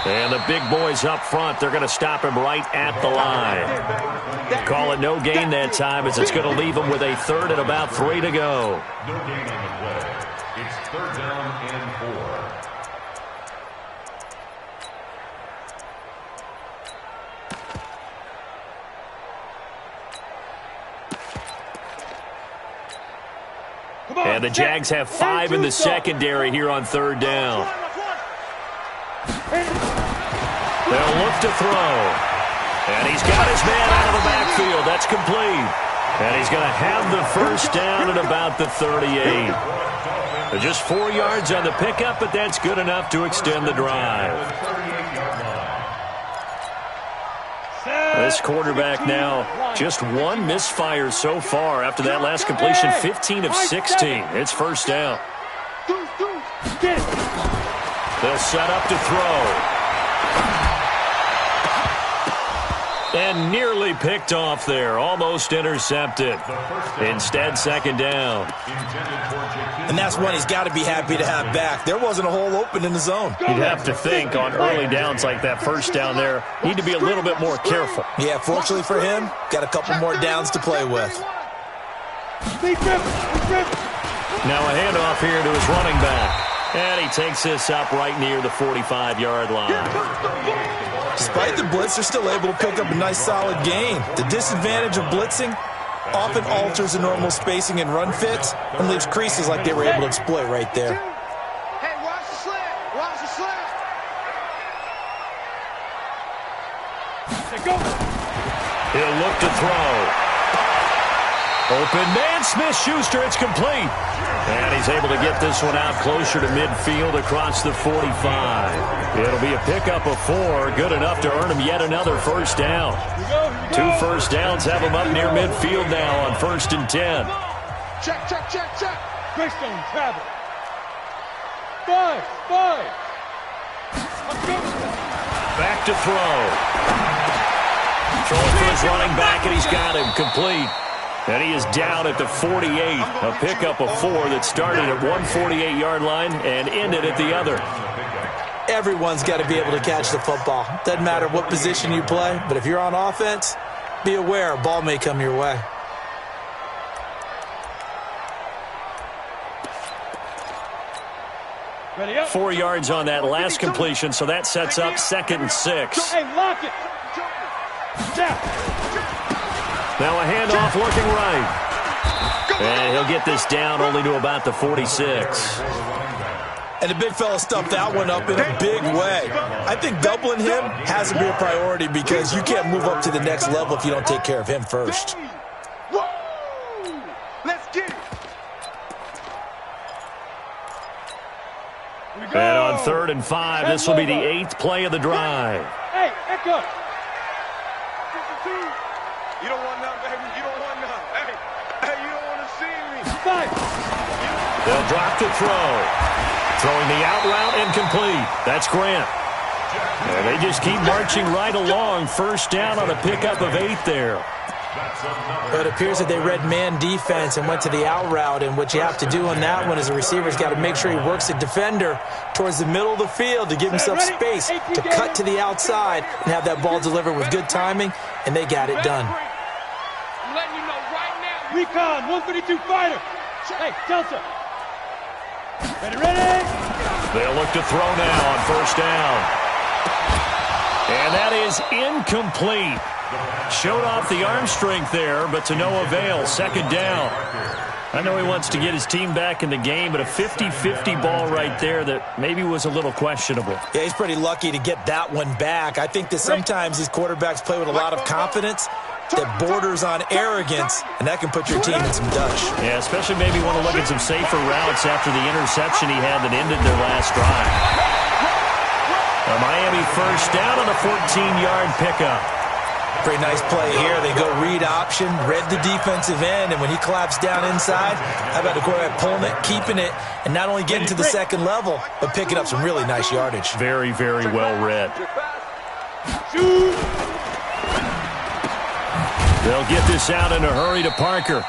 And the big boys up front, they're going to stop him right at the line. Call it no gain that time as it's going to leave them with a 3rd and about 3 to go. No gain on the play. It's 3rd down and 4. And the Jags have 5 in the secondary here on 3rd down. They'll look to throw. And he's got his man out of the backfield. That's complete. And he's going to have the first down at about the 38. They're just 4 yards on the pickup, but that's good enough to extend the drive. This quarterback now just 1 misfire so far after that last completion, 15 of 16. It's first down. They'll set up to throw. And nearly picked off there. Almost intercepted. Instead, second down. And that's one he's got to be happy to have back. There wasn't a hole open in the zone. You'd have to think on early downs like that first down there, need to be a little bit more careful. Yeah, fortunately for him, got a couple more downs to play with. Now a handoff here to his running back. And he takes this up right near the 45-yard line. Despite the blitz, they're still able to pick up a nice solid gain. The disadvantage of blitzing often alters the normal spacing and run fits and leaves creases like they were able to exploit right there. Hey, watch the slant. Watch the slant. He'll look to throw. Open man, Smith-Schuster, it's complete. And he's able to get this one out closer to midfield across the 45. It'll be a pickup of 4, good enough to earn him yet another first down. 2 first downs have him up near midfield now on 1st and 10. Check, check, check, check. Greystone travel. 5. Back to throw. Throwing for his running back, and he's got him complete. And he is down at the 48. A pickup of 4 that started at 148-yard line and ended at the other. Everyone's got to be able to catch the football. Doesn't matter what position you play, but if you're on offense, be aware a ball may come your way. Ready up. 4 yards on that last completion, so that sets up 2nd and 6. Hey, lock it. Now a handoff looking right. And he'll get this down only to about the 46. And the big fella stuffed that one up in a big way. I think doubling him has to be a priority because you can't move up to the next level if you don't take care of him first. Let's get it. And on 3rd and 5, this will be the 8th play of the drive. Hey, echo. You don't want none, baby. You don't want none. Hey, you don't want to see me. 5. They'll drop to throw. Throwing the out route incomplete. That's Grant. And they just keep marching right along. First down on a pickup of 8 there. But it appears that they read man defense and went to the out route, and what you have to do on that one is the receiver's got to make sure he works the defender towards the middle of the field to give himself space to cut to the outside and have that ball delivered with good timing, and they got it done. I'm letting you know right now. Recon, 132 fighter. Hey, Delta. Ready. They'll look to throw now on 1st down. And that is incomplete. Showed off the arm strength there, but to no avail. 2nd down. I know he wants to get his team back in the game, but a 50-50 ball right there that maybe was a little questionable. Yeah, he's pretty lucky to get that one back. I think that sometimes these quarterbacks play with a lot of confidence that borders on arrogance, and that can put your team in some dutch. Yeah, especially maybe want to look at some safer routes after the interception he had that ended their last drive. A Miami first down on a 14-yard pickup. Pretty nice play here. They go read option, read the defensive end, and when he collapsed down inside, how about the quarterback pulling it, keeping it, and not only getting to the 2nd level, but picking up some really nice yardage. Very, very well read. They'll get this out in a hurry to Parker.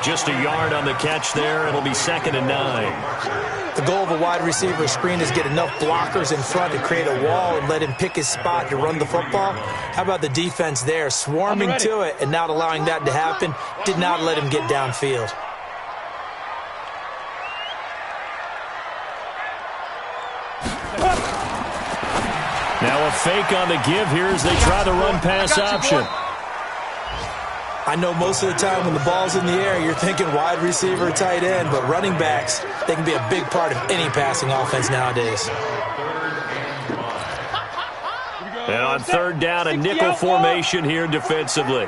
Just a yard on the catch there. It'll be 2nd and 9. The goal of a wide receiver screen is get enough blockers in front to create a wall and let him pick his spot to run the football. How about the defense there, swarming to it and not allowing that to happen? Did not let him get downfield. Now a fake on the give here as they try the run-pass option. I know most of the time when the ball's in the air, you're thinking wide receiver, tight end, but running backs, they can be a big part of any passing offense nowadays. And on 3rd down, a nickel formation here defensively.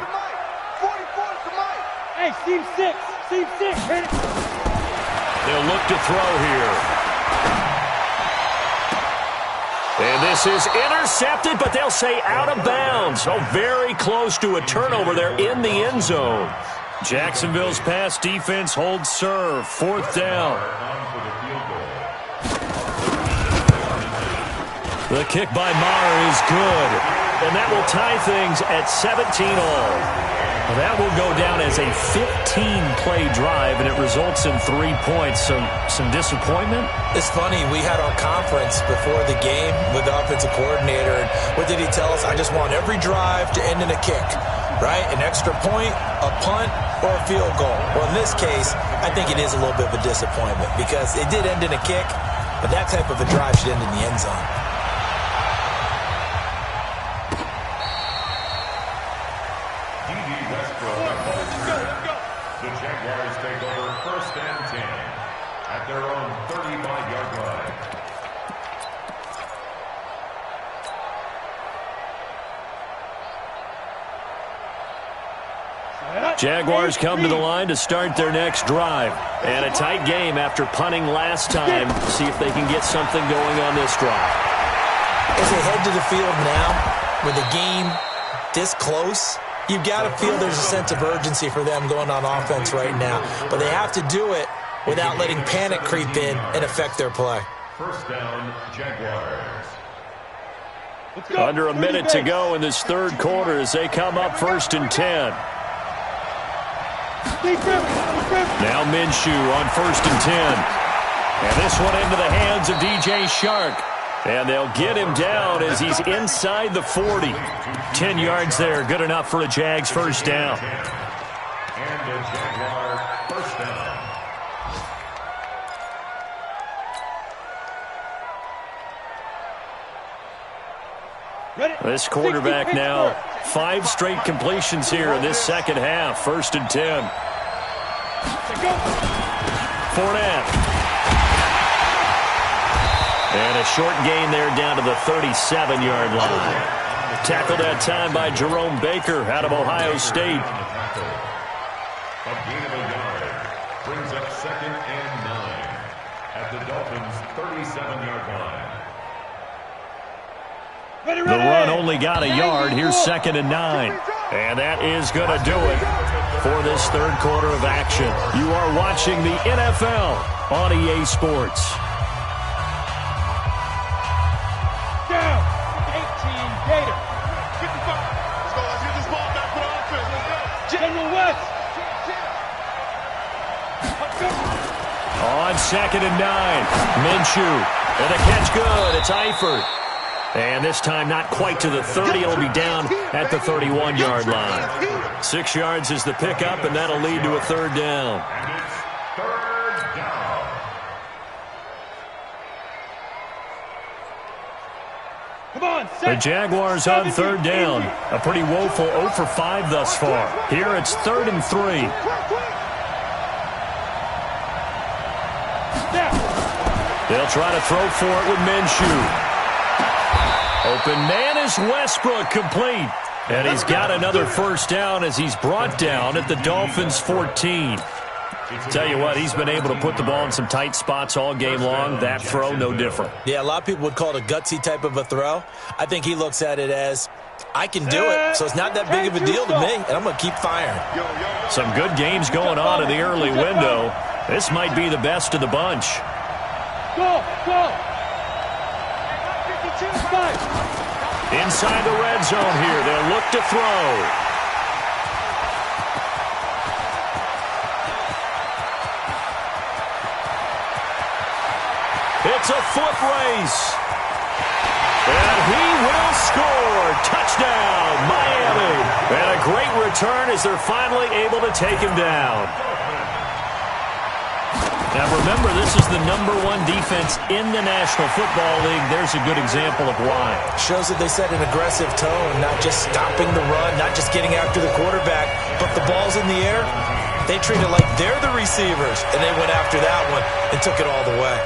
Hey, seam 6. Hit it. They'll look to throw here. And this is intercepted, but they'll say out of bounds. So very close to a turnover there in the end zone. Jacksonville's pass defense holds serve. 4th down. The kick by Maher is good. and that will tie things at 17 all. Well, that will go down as a 15-play drive, and it results in 3 points. So some disappointment? It's funny. We had our conference before the game with the offensive coordinator. And what did he tell us? I just want every drive to end in a kick, right? An extra point, a punt, or a field goal. Well, in this case, I think it is a little bit of a disappointment because it did end in a kick, but that type of a drive should end in the end zone. The Jaguars take over 1st and 10 at their own 35-yard line. Jaguars come to the line to start their next drive. And a tight game after punting last time. See if they can get something going on this drive. As they head to the field now, with the game this close, you've got to feel there's a sense of urgency for them going on offense right now. But they have to do it without letting panic creep in and affect their play. 1st down, Jaguars. Under a minute to go in this third quarter as they come up 1st and 10. Now Minshew on 1st and 10. And this one into the hands of DJ Shark. And they'll get him down as he's inside the 40. 10 yards there, good enough for a Jags first down. And a Jaguar first down. This quarterback now, 5 straight completions here in this second half. 1st and 10. Fournette. And a short gain there down to the 37-yard line. Tackled that time by Jerome Baker out of Ohio State. A gain of a yard brings up 2nd and 9 at the Dolphins' 37-yard line. The run only got a yard. Here's 2nd and 9. And that is going to do it for this third quarter of action. You are watching the NFL on EA Sports. Down. 18 Gator. 55. Let's go. Let's get this ball back for the offense. Let's go. General West. On 2nd and 9. Minshew. And the catch good. It's Eifert. And this time not quite to the 30. It'll be down at the 31-yard line. 6 yards is the pickup, and that'll lead to a third down. And it's 3rd down. Come on, The Jaguars on 3rd down. A pretty woeful 0 for 5 thus far. Here it's 3rd and 3. They'll try to throw for it with Minshew. Open man is Westbrook, complete. And he's got another first down as he's brought down at the Dolphins' 14. Tell you what, he's been able to put the ball in some tight spots all game long. That throw, no different. Yeah, a lot of people would call it a gutsy type of a throw. I think he looks at it as, I can do it, so it's not that big of a deal to me, and I'm going to keep firing. Some good games going on in the early window. This might be the best of the bunch. Go, go. Inside the red zone here, they'll look to throw. It's a foot race. And he will score. Touchdown, Miami. And a great return as they're finally able to take him down. Now remember, this is the #1 defense in the National Football League. There's a good example of why. Shows that they set an aggressive tone, not just stopping the run, not just getting after the quarterback, but the ball's in the air. They treat it like they're the receivers, and they went after that one and took it all the way.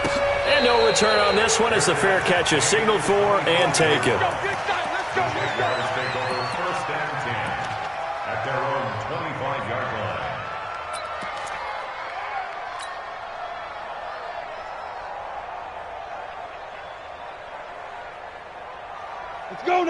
And no return on this one as the fair catch is signaled for and taken. Jaguars take over 1st and 10 at their own 25-yard line.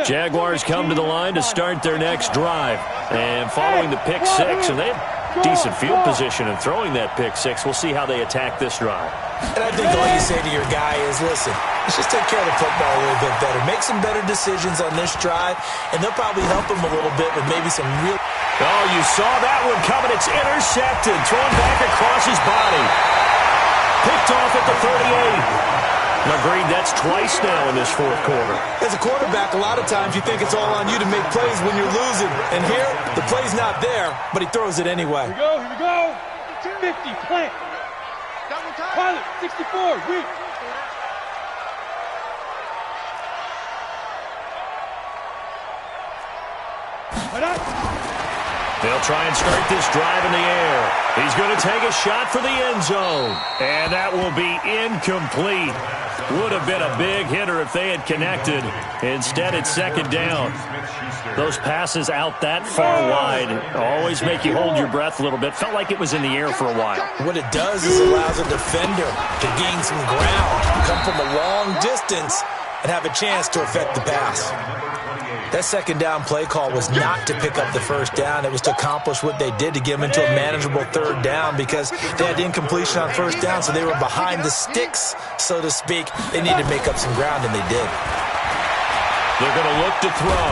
Jaguars come to the line to start their next drive. And following the pick six, and they have decent field position in throwing that pick six. We'll see how they attack this drive. And I think all you say to your guy is, listen, Let's just take care of the football a little bit better. Make some better decisions on this drive, and they'll probably help them a little bit with maybe some real... Oh, you saw that one coming. It's intercepted. Thrown back across his body. Picked off at the 38. Agreed, that's twice now in this fourth quarter. As a quarterback, a lot of times you think it's all on you to make plays when you're losing. And here, the play's not there, but he throws it anyway. Here we go. 50, plant. Pilot, 64, weak. They'll try and start this drive in the air. He's going to take a shot for the end zone. And that will be incomplete. Would have been a big hitter if they had connected. Instead, it's second down. Those passes out that far wide always make you hold your breath a little bit. Felt like it was in the air for a while. What it does is allows a defender to gain some ground, come from a long distance, and have a chance to affect the pass. That second down play call was not to pick up the first down. It was to accomplish what they did to get them into a manageable third down because they had incompletion on first down, so they were behind the sticks, so to speak. They needed to make up some ground, and they did. They're going to look to throw.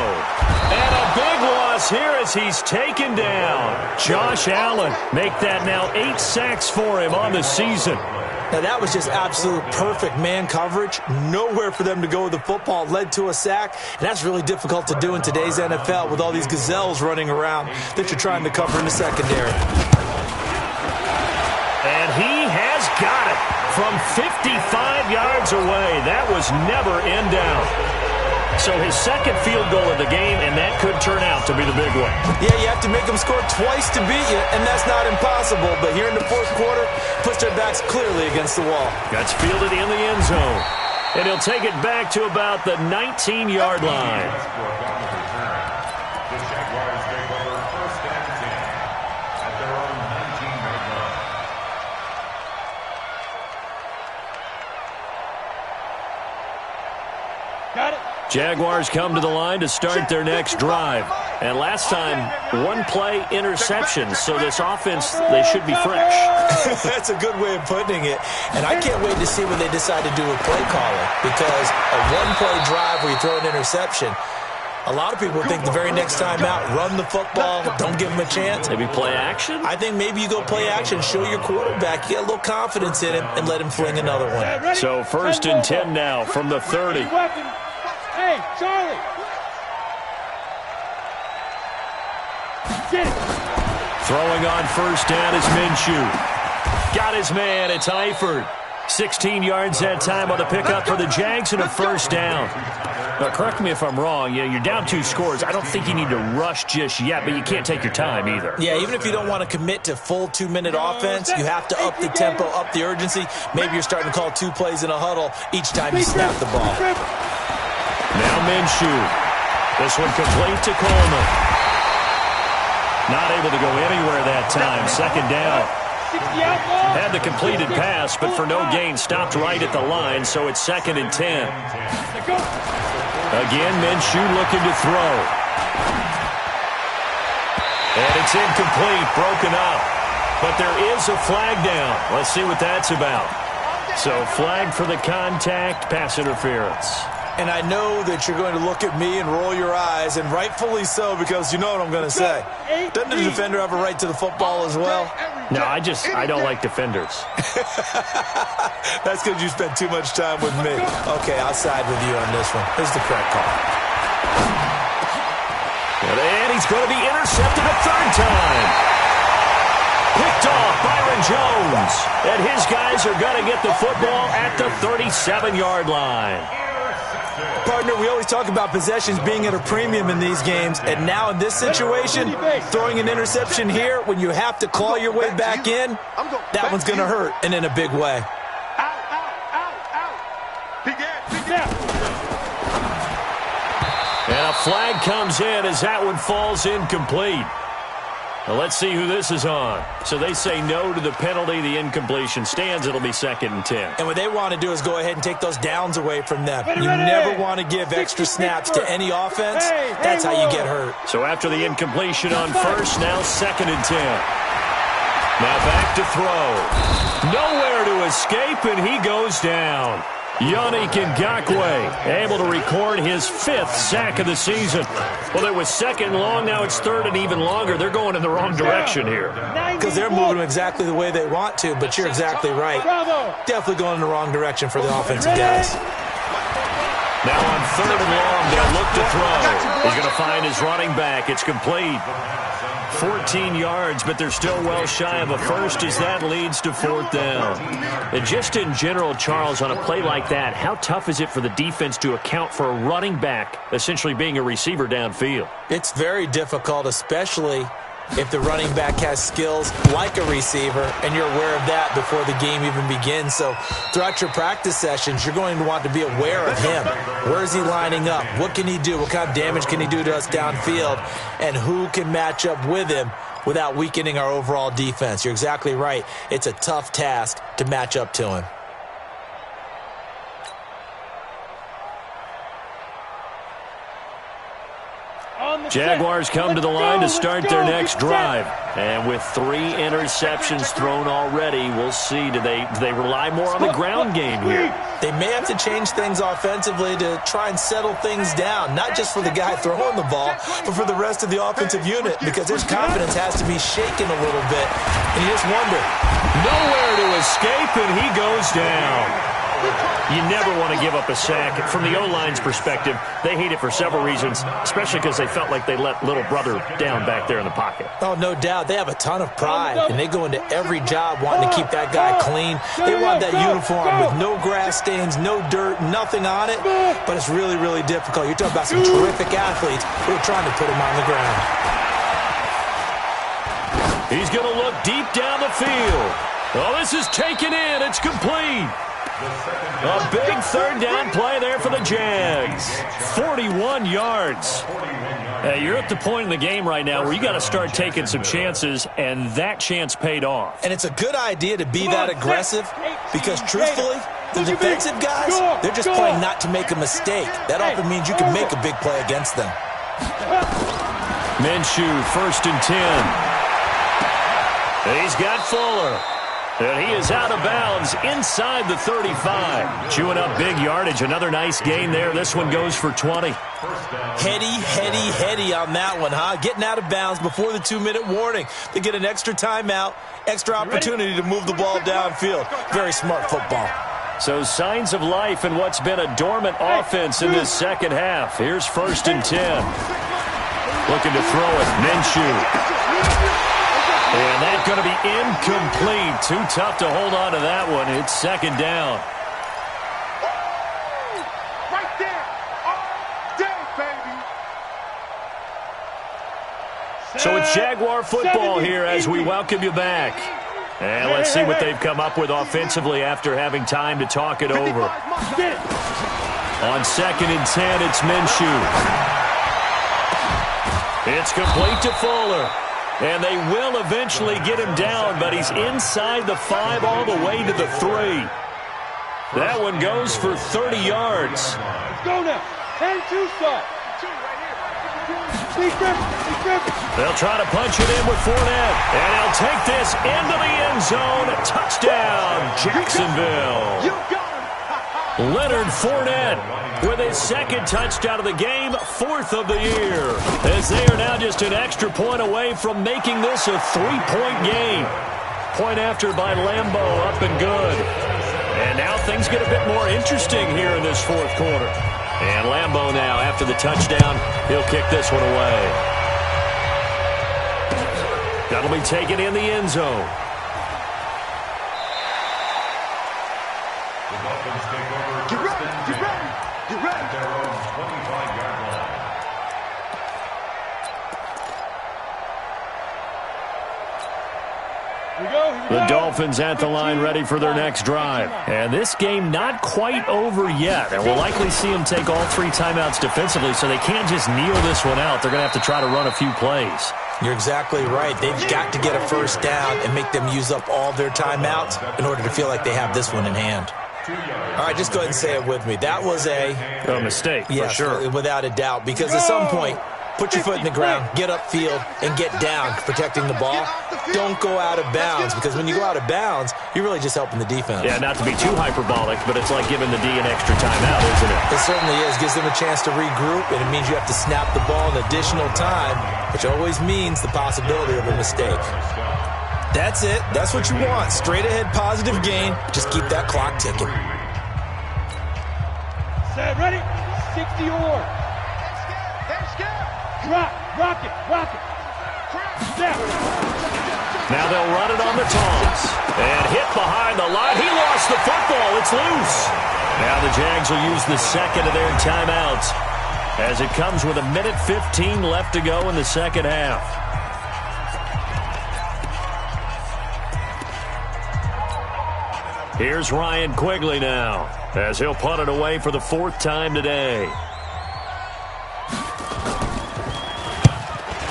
And a big loss here as he's taken down. Josh Allen make that now 8 sacks for him on the season. Now, that was just absolute perfect man coverage. Nowhere for them to go with the football. Led to a sack, and that's really difficult to do in today's NFL with all these gazelles running around that you're trying to cover in the secondary. And he has got it from 55 yards away. That was never in down. So his second field goal of the game, and that could turn out to be the big one. Yeah, you have to make them score twice to beat you, and that's not impossible. But here in the fourth quarter, puts their backs clearly against the wall. That's fielded in the end zone. And he'll take it back to about the 19-yard line. The Jaguars take over first and 10 at their own 19-yard line. Got it. Jaguars come to the line to start their next drive. And last time, one-play interception, so this offense, they should be fresh. That's a good way of putting it. And I can't wait to see what they decide to do with play calling, because a one-play drive where you throw an interception, a lot of people think the very next time out, run the football, don't give them a chance. Maybe play action? I think maybe you go play action, show your quarterback, you get a little confidence in him, and let him fling another one. So first and 10 now from the 30. Hey, Charlie! Get it! Throwing on first down is Minshew. Got his man, it's Eifert. 16 yards that time on the pickup for the Jags and a first down. Now, correct me if I'm wrong. You're down 2 scores. I don't think you need to rush just yet, but you can't take your time either. Yeah, even if you don't want to commit to full 2-minute offense, you have to up the tempo, up the urgency. Maybe you're starting to call 2 plays in a huddle each time you snap the ball. Now Minshew. This one complete to Coleman. Not able to go anywhere that time. Second down. Had the completed pass, but for no gain, stopped right at the line, so it's second and 10. Again, Minshew looking to throw. And it's incomplete, broken up. But there is a flag down. Let's see what that's about. So flag for the contact, pass interference. And I know that you're going to look at me and roll your eyes, and rightfully so, because you know what I'm going to say. Doesn't the defender have a right to the football as well? No, I don't like defenders. That's because you spent too much time with me. Okay, I'll side with you on this one. Here's the correct call. And he's going to be intercepted a third time. Picked off Byron Jones. And his guys are going to get the football at the 37-yard line. Partner, we always talk about possessions being at a premium in these games, and now in this situation, throwing an interception here when you have to claw your way back in, that one's going to hurt, and in a big way. And a flag comes in as that one falls incomplete. Well, let's see who this is on. So they say no to the penalty. The incompletion stands. It'll be second and 10. And what they want to do is go ahead and take those downs away from them. You never want to give extra snaps to any offense. That's how you get hurt. So after the incompletion on first, now second and 10. Now back to throw. Nowhere to escape, and he goes down. Yannick Ngakoue able to record his 5th sack of the season. Well, it was second long, now it's third and even longer. They're going in the wrong direction here. Because they're moving exactly the way they want to, but you're exactly right. Definitely going in the wrong direction for the offensive guys. Now on third and long, they'll look to throw. He's going to find his running back. It's complete. 14 yards, but they're still well shy of a first as that leads to 4th down. And just in general, Charles, on a play like that, how tough is it for the defense to account for a running back essentially being a receiver downfield? It's very difficult, especially if the running back has skills like a receiver and you're aware of that before the game even begins. So throughout your practice sessions, you're going to want to be aware of him. Where is he lining up? What can he do? What kind of damage can he do to us downfield? And who can match up with him without weakening our overall defense? You're exactly right. It's a tough task to match up to him. Jaguars come to the line to start their next drive. And with 3 interceptions thrown already, we'll see. Do they rely more on the ground game here? They may have to change things offensively to try and settle things down, not just for the guy throwing the ball, but for the rest of the offensive unit, because his confidence has to be shaken a little bit. And you just wonder. Nowhere to escape, and he goes down. You never want to give up a sack. From the O-line's perspective, they hate it for several reasons, especially because they felt like they let little brother down back there in the pocket. Oh, no doubt. They have a ton of pride, and they go into every job wanting to keep that guy clean. They want that uniform with no grass stains, no dirt, nothing on it, but it's really, really difficult. You're talking about some terrific athletes who are trying to put him on the ground. He's going to look deep down the field. Oh, this is taken in. It's complete. A big third down play there for the Jags. 41 yards. You're at the point in the game right now where you got to start taking some chances, and that chance paid off. And it's a good idea to be that aggressive because, truthfully, the defensive guys, they're just playing not to make a mistake. That often means you can make a big play against them. Minshew, 1st and 10. He's got Fuller. And he is out of bounds inside the 35. Chewing up big yardage. Another nice gain there. This one goes for 20. Heady on that one, huh? Getting out of bounds before the 2-minute warning. They get an extra timeout, extra opportunity to move the ball downfield. Very smart football. So signs of life in what's been a dormant offense in this second half. Here's 1st and 10. Looking to throw it. Minshew. And that's going to be incomplete. Too tough to hold on to that one. It's 2nd down. Right there. All day, baby. So it's Jaguar football here as we welcome you back. And let's see what they've come up with offensively after having time to talk it over. On 2nd and 10, it's Minshew. It's complete to Fuller. And they will eventually get him down, but he's inside the 5 all the way to the 3. That one goes for 30 yards. Let's go now. And 2 stop. They'll try to punch it in with Fournette. And he'll take this into the end zone. Touchdown, Jacksonville. Leonard Fournette with his 2nd touchdown of the game, 4th of the year. As they are now just an extra point away from making this a 3-point game. Point after by Lambeau, up and good. And now things get a bit more interesting here in this 4th quarter. And Lambeau now, after the touchdown, he'll kick this one away. That'll be taken in the end zone. Get ready. At their own 25-yard line. The Dolphins at the line ready for their next drive. And this game not quite over yet. And we'll likely see them take all 3 timeouts defensively, so they can't just kneel this one out. They're going to have to try to run a few plays. You're exactly right. They've got to get a first down and make them use up all their timeouts in order to feel like they have this one in hand. All right, just go ahead and say it with me. That was a mistake, for sure. Without a doubt, because at some point, put your foot in the ground, get upfield, and get down protecting the ball. don't go out of bounds, because when you go out of bounds, you're really just helping the defense. Yeah, not to be too hyperbolic, but it's like giving the D an extra timeout, isn't it? It certainly is. Gives them a chance to regroup, and it means you have to snap the ball an additional time, which always means the possibility of a mistake. That's it. That's what you want. Straight ahead positive gain. Just keep that clock ticking. Set, ready? 60 or. Drop, rock it. Snap. Now they'll run it on the Toms. And hit behind the line. He lost the football. It's loose. Now the Jags will use the second of their timeouts as it comes with 1:15 left to go in the second half. Here's Ryan Quigley now as he'll punt it away for the fourth time today.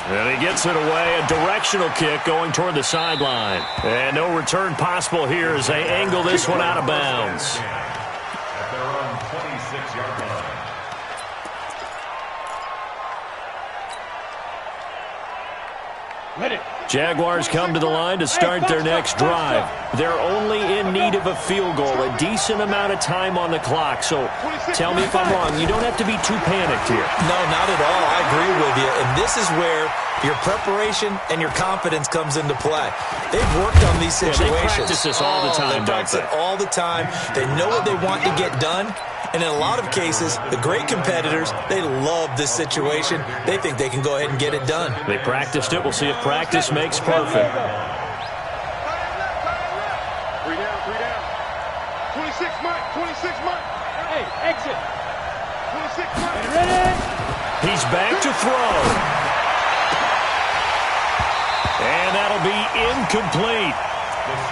And he gets it away, a directional kick going toward the sideline. And no return possible here as they angle this one out of bounds. At their own 26-yard line. Ready. Jaguars come to the line to start their next drive. They're only in need of a field goal, a decent amount of time on the clock. So tell me if I'm wrong. You don't have to be too panicked here. No, not at all. I agree with you. And this is where your preparation and your confidence comes into play. They've worked on these situations. Yeah, they practice this all the time, They practice it all the time. They know what they want to get done. And in a lot of cases, the great competitors, they love this situation. They think they can go ahead and get it done. They practiced it. We'll see if practice makes perfect. 3 down. 26 Mike. Hey, exit. 26 Mike. Ready. He's back to throw. And that'll be incomplete.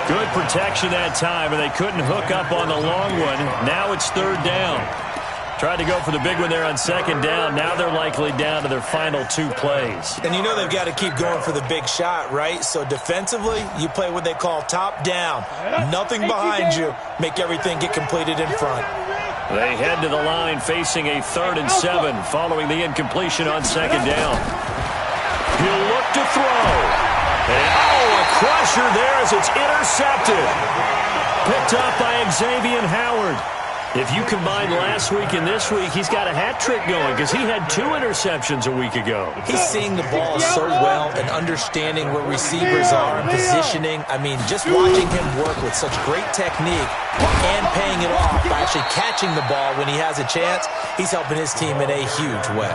Good protection that time, and they couldn't hook up on the long one. Now it's third down. Tried to go for the big one there on second down. Now they're likely down to their final two plays. And you know they've got to keep going for the big shot, right? So defensively, you play what they call top down. Nothing behind you. Make everything get completed in front. They head to the line facing a 3rd and 7 following the incompletion on second down. He'll look to throw. And, a crusher there as it's intercepted. Picked up by Xavier Howard. If you combine last week and this week, he's got a hat trick going because he had 2 interceptions a week ago. He's seeing the ball so well and understanding where receivers are and positioning. I mean, just watching him work with such great technique and paying it off by actually catching the ball when he has a chance, he's helping his team in a huge way.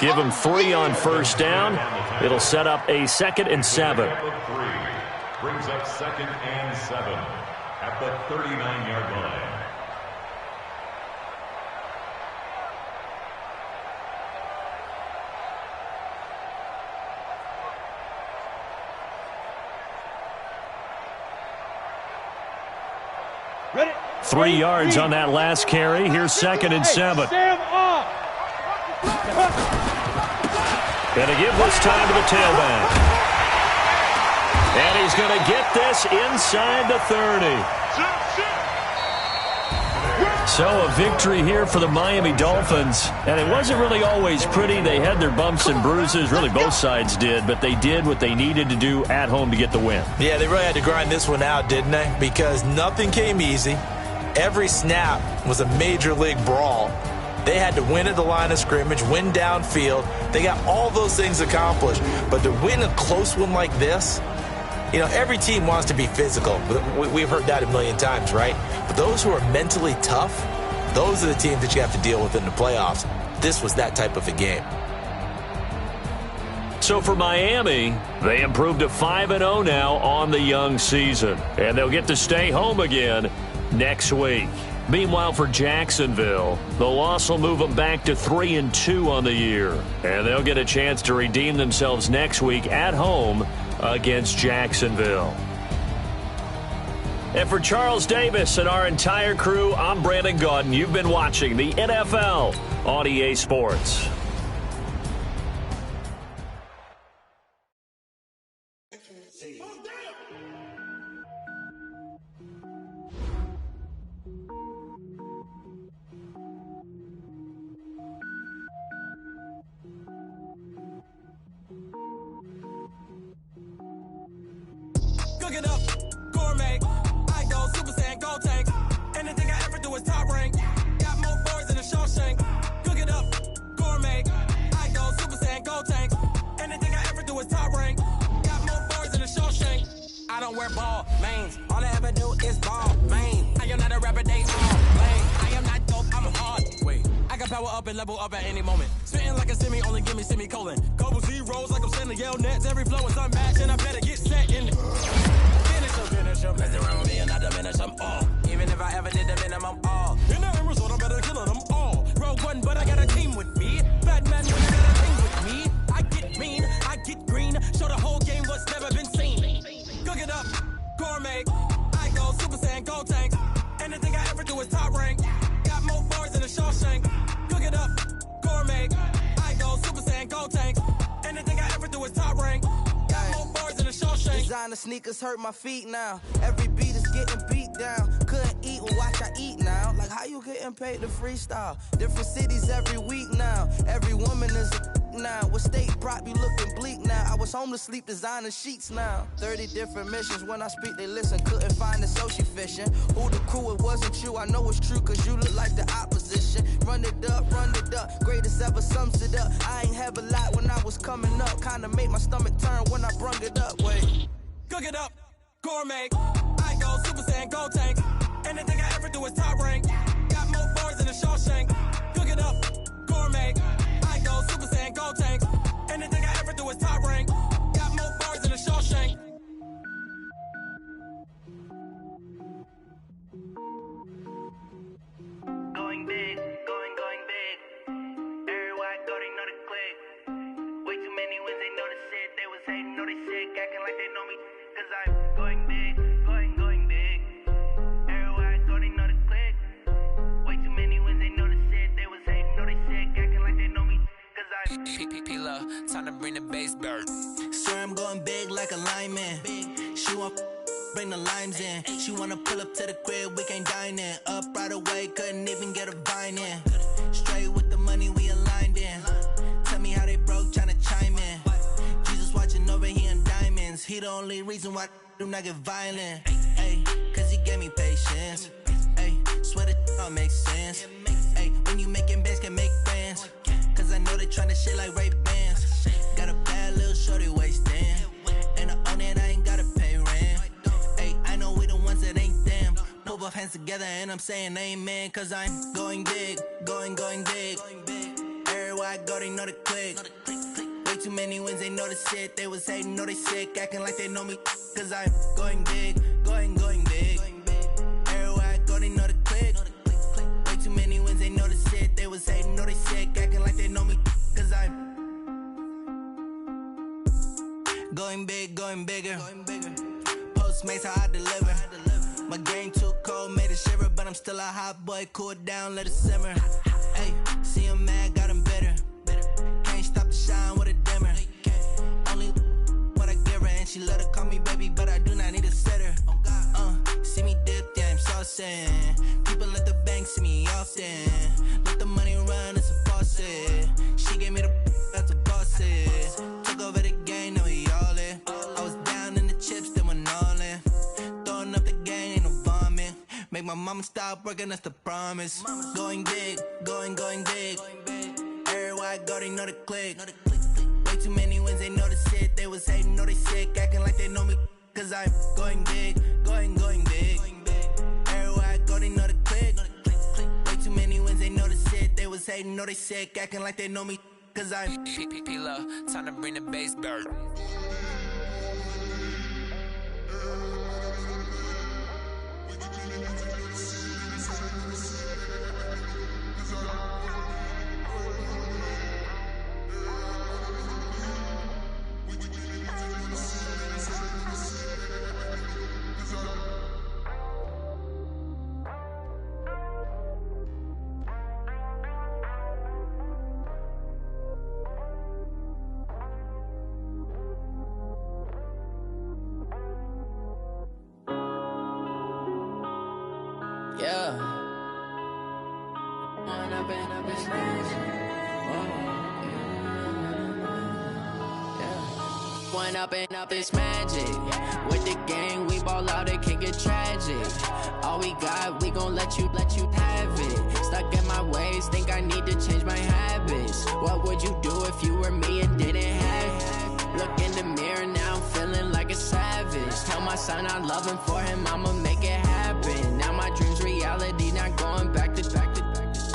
Give him 3 on first down. It'll set up a 2nd and 7. Brings up 2nd and 7 at the 39-yard line. Ready. 3 yards on that last carry. Here's 2nd and 7. Stand up. Gonna give this time to the tailback. And he's going to get this inside the 30. So a victory here for the Miami Dolphins. And it wasn't really always pretty. They had their bumps and bruises. Really, both sides did. But they did what they needed to do at home to get the win. Yeah, they really had to grind this one out, didn't they? Because nothing came easy. Every snap was a major league brawl. They had to win at the line of scrimmage, win downfield. They got all those things accomplished. But to win a close one like this, you know, every team wants to be physical. We've heard that a million times, right? But those who are mentally tough, those are the teams that you have to deal with in the playoffs. This was that type of a game. So for Miami, they improved to 5-0 now on the young season. And they'll get to stay home again next week. Meanwhile, for Jacksonville, the loss will move them back to 3-2 on the year. And they'll get a chance to redeem themselves next week at home against Jacksonville. And for Charles Davis and our entire crew, I'm Brandon Gaudin. You've been watching the NFL on EA Sports. Cook it up, gourmet. I go Super Saiyan, gold tank. Anything I ever do is top rank. Got more boys than a Shawshank. Cook it up, gourmet. I go Super Saiyan, gold tank. Anything I ever do is top rank. Got more boys than a Shawshank. I don't wear ball mains. All I ever do is ball main. I am not a rapper, they all lame. I am not dope, I'm hard. Wait, I can power up and level up at any moment. Spitting like a semi, only give me semicolon. Couple zeros like I'm sending yell nets. Every flow is unmatched and I better get set in it. Finish them. Mess around with me and I diminish them all. Even if I ever did the minimum all. In the end result, I better kill them all. Rogue one, but I got a team with me. Bad man, when I got a team with me. I get mean, I get green. Show the whole game what's never been seen. Cook it up, gourmet. I go Super Saiyan, gold tank. Anything I ever do is top rank. Got more bars than a Shawshank. Cook it up, gourmet. I go Super Saiyan, gold tank. Anything I ever do is top rank. Got more bars than a Shawshank. Designer sneakers hurt my feet now. Every beat is getting beat down. Couldn't eat, well watch I eat now. Like how you getting paid to freestyle? Different cities every week now. Every woman is a now. What state prop you looking bleak now? I was home to sleep, designer sheets now. 30 different missions. When I speak they listen. Couldn't find it, so she fishing. Who the crew? It wasn't you. I know it's true cause you look like the opposition. Run it up, greatest ever sums it up. I ain't have a lot when I was coming up. Kinda made my stomach turn when I brung it up. Wait, cook it up, gourmet. I go Super Saiyan, gold tank. Anything I ever do is top rank. Got more bars than a Shawshank. Cook it up, gourmet. I go Super Saiyan, gold tank. Anything I ever do is top rank. Got more bars than a Shawshank. going big, going big. Everywhere I go, they know the click. Way too many wins, they know the shit. They was hating, know they sick, acting like they know me. Cause I'm going big, going big. Everywhere I go, they know the click. Way too many wins, they know the shit. They was hating, know they sick, acting like they know me. Cause I'm P-P-P-Love, time to bring the bass bird. Swear I'm going big like a lineman. She want bring the limes in. She wanna pull up to the crib, we can't dine in. Up right away, couldn't even get a vine in. Straight with the money we aligned in. Tell me how they broke, tryna chime in. Jesus watching over here in diamonds. He the only reason why I do not get violent. Ay, cause he gave me patience. Ay, swear that all makes sense. Ay, when you making bands, can make friends. Cause I know they tryna shit like Ray Bans. Got a bad little shorty wasting. And I own it, I ain't gotta pay rent. Ay, I know we the ones that ain't them. Pull both hands together and I'm saying amen. Cause I'm going big, going big. Everywhere I go, they know the click. Way too many wins, they know the shit. They was hating, know they sick, acting like they know me. Cause I'm going big, going big. Everywhere I go, they know the click. Way too many wins, they know the shit. They was hating, know they sick, acting like they know me. Cause I'm going big, going bigger. Postmates how I deliver. My game too cold, made it shiver, but I'm still a hot boy. Cool it down, let it simmer. Hey, see him mad, got him bitter. Can't stop the shine with a dimmer. Only what I give her, and she love to call me baby, but I do not need a sitter. See me dip, yeah, I'm saucing. People at the bank see me often. Let the money run, it's a faucet. She gave me the that's a boss it. Took over the game, now we all in. I was down in the chips, then went all in. Throwing up the game, ain't no vomit. Make my mama stop working, that's the promise. Going big, going big. Everywhere I go, they know the click. Way too many wins, they know the shit. They was hating, know they sick, acting like they know me. Cause I'm going big, going big. Everywhere I go, they know the click. Way too many wins, they know the shit. They was hating, know they sick, acting like they know me. Cause I'm P-P-P-Love, time to bring the bass bird. Yeah. One up and up, it's magic. With the gang, tragic. All we got, we gon' let you have it. Stuck in my ways, think I need to change my habits. What would you do if you were me and didn't have it? Look in the mirror now, I'm feeling like a savage. Tell my son I love him, for him I'ma make it happen. Now my dream's reality, not going back to.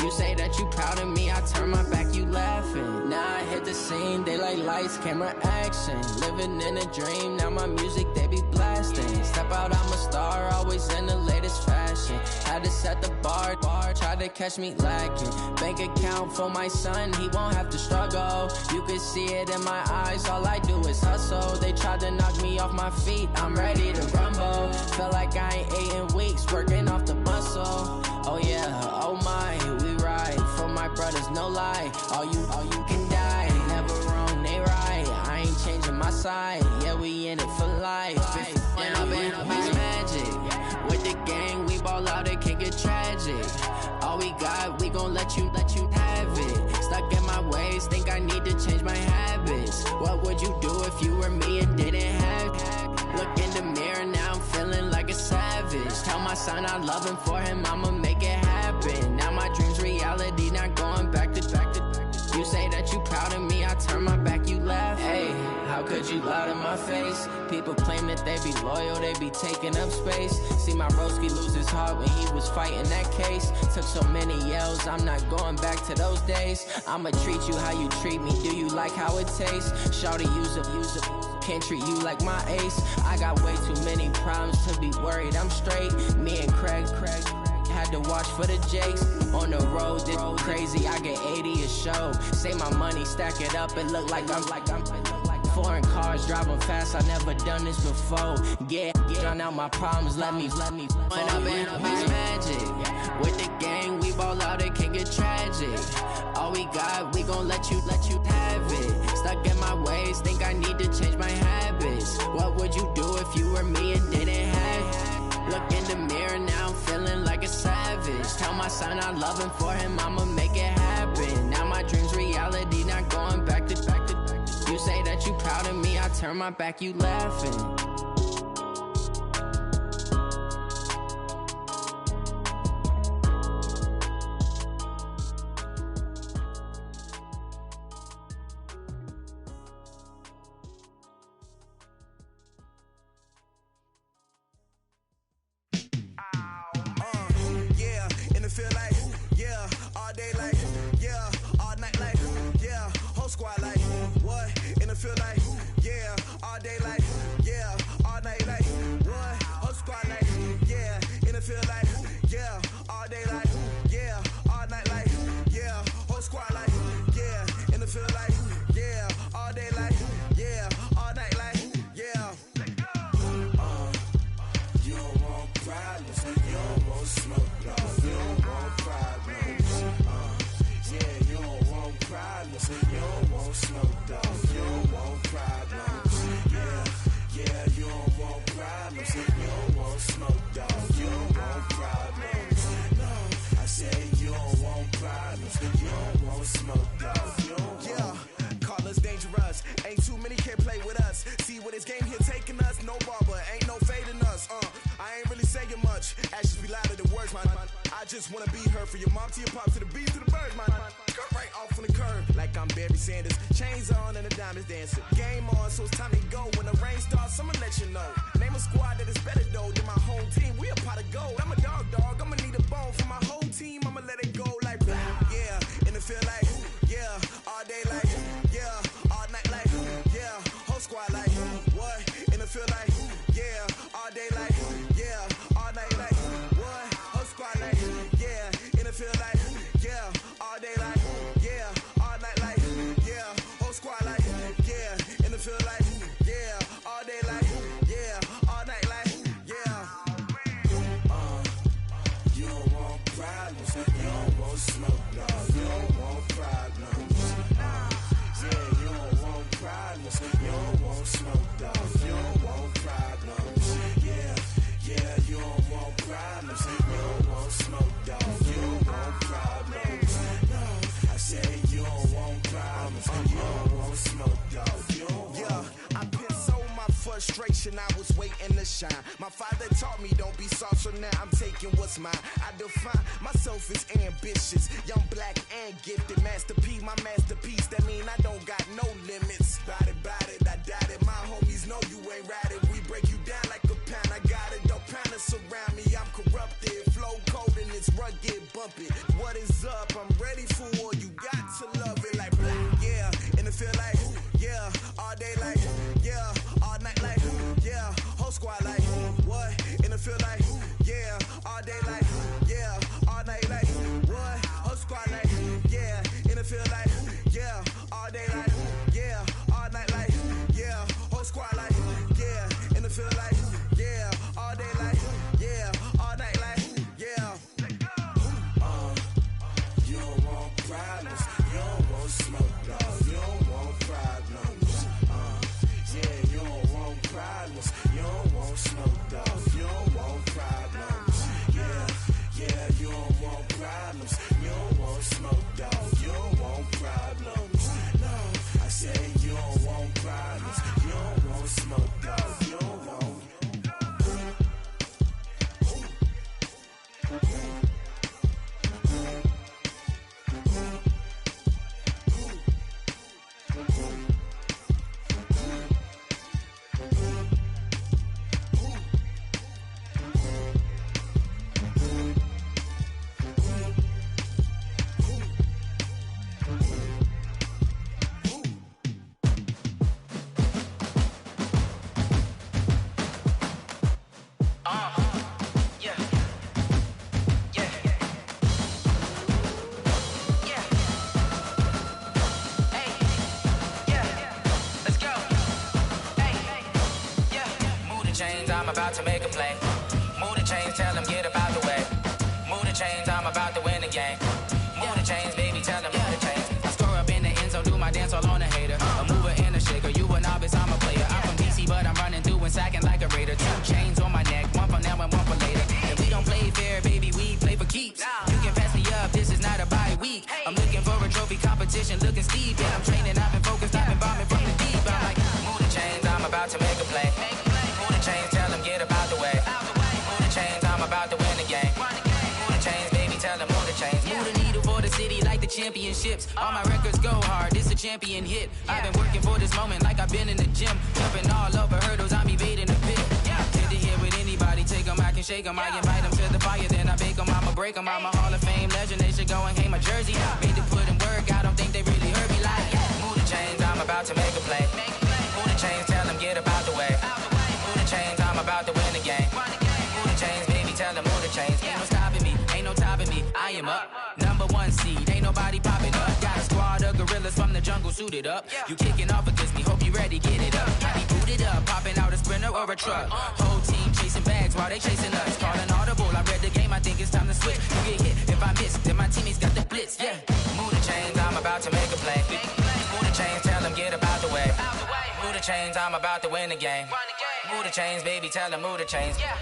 You say that you proud of me, I turn my back, you laughing. Now I hit the scene, daylight lights, camera action. Living in a dream, now my music, they be blasting. Step out, I'm a star, always in the latest fashion. Had to set the bar, try to catch me lacking. Bank account for my son, he won't have to struggle. You can see it in my eyes, all I do is hustle. They tried to knock me off my feet, I'm ready to rumble. Feel like I ain't ate in weeks, working off the muscle. Oh yeah, oh my, we ride for my brothers, no lie. All you can die, never wrong, they right. I ain't changing my side, yeah, we in it for life. And I've been magic. With the gang, we ball out, it can get tragic. All we got, we gon' let you have it. Stuck in my ways, think I need to change my habits. What would you do if you were me and didn't have it? Look in the mirror, now I'm feeling like a savage. Tell my son I love him, for him I'ma make it happen. Now my dream's reality, not going back to. You say that you proud of me, I turn my back, you laugh. Hey, how could you lie to my face? People claim that they be loyal, they be taking up space. See my broski lose his heart when he was fighting that case. Took so many yells, I'm not going back to those days. I'ma treat you how you treat me, do you like how it tastes? Shawty, use it. Can't treat you like my ace. I got way too many problems to be worried, I'm straight. Me and Craig had to watch for the Jakes. On the road, this crazy, I get 80 a show. Say my money, stack it up, it look like I'm foreign cars, driving fast, I never done this before. Yeah, drown out my problems, let me When I've been magic. With the gang, we ball out, it can get tragic. All we got, we gon' let you have it. Stuck in my ways, think I need to change my habits. What would you do if you were me and didn't have it? Look in the mirror, now I'm feeling like a savage. Tell my son I love him, for him I'ma make it happen. Now my dream's reality, not going back to. You say that you proud of me, I turn my back, you laughing. Feel like, yeah, all day like, yeah, all night like, generation, I was waiting to shine. My father taught me don't be soft, so now I'm taking what's mine. I define myself as ambitious, young, black, and gifted. Master P, my masterpiece, that mean I don't got no limits. Bout it, I doubt it. My homies know you ain't ratted. We break you down like a pound. I got it, don't panic surround me. I'm corrupted, flow cold and it's rugged, bumpy. What is up? I'm ready for war. You got to love it like black, yeah. And it feel like, yeah. All day like, yeah. All night like, yeah. Whole squad like, what? And it feel like, yeah. All day like, yeah. All night like, what? Whole squad like, yeah. And it feel like, yeah. All day like, yeah. All night like, yeah. Whole squad like, yeah. And it feel like, yeah. All day like, yeah. All night like, yeah. You don't want problems. You don't want smoke, dog. You don't want problems. Yeah, you don't want problems. You don't want smoke, dog. You don't want problems. Yeah, you don't want problems. You don't want smoke, dog. You don't want problems. No, I said you don't want problems. You don't want smoke, dog. You don't want. I'm about to make a play. Move the chains, tell them get up out the way. Move the chains, I'm about to win the game. Move the chains, baby, tell them move the chains. I score up in the end zone, do my dance all on a hater. A mover and a shaker, you a novice, I'm a player. I'm from DC, but I'm running through and sacking like a raider. 2 chains on my neck, one for now and one for later. And we don't play fair, baby, we play for keeps. You can pass me up, this is not a bye week. I'm looking for a trophy competition, looking steep. Yeah, I'm training, I've been focused, I've been bombing from the deep. I'm like, move the chains, I'm about to make a play. Move the chains, tell them get up out the way. Move the chains, I'm about to win the game. Move the chains, baby, tell them move the chains. Move the needle for the city like the championships. All my records go hard, this a champion hit. I've been working for this moment like I've been in the gym. Jumping all over hurdles, I'm evading the pit. Tend to hear with anybody, take them, I can shake them. I invite them to the fire, then I bake them, I'ma break them. I'm a Hall of Fame legend, they should go and hang my jersey. Made to put in work, I don't think they really heard me like, move the chains, I'm about to make a play. Move the chains, tell them get up out the way. Move the chains, I'm about to win the game. Move the chains, baby, tell them move the chains. Ain't no stopping me, ain't no topping me. I am up, #1 seed, ain't nobody popping up. Got a squad of gorillas from the jungle suited up. You kicking off against me, hope you ready, get it up. I be booted up, popping out a Sprinter or a truck. Whole team chasing bags while they chasing us. Calling audible, I read the game, I think it's time to switch. You get hit, if I miss, then my teammates got the blitz, yeah. Move the chains, I'm about to make a play. Move the chains, tell them get up out the way. Move the chains, I'm about to win the game. Move the chains, baby, tell them move the chains. Yeah.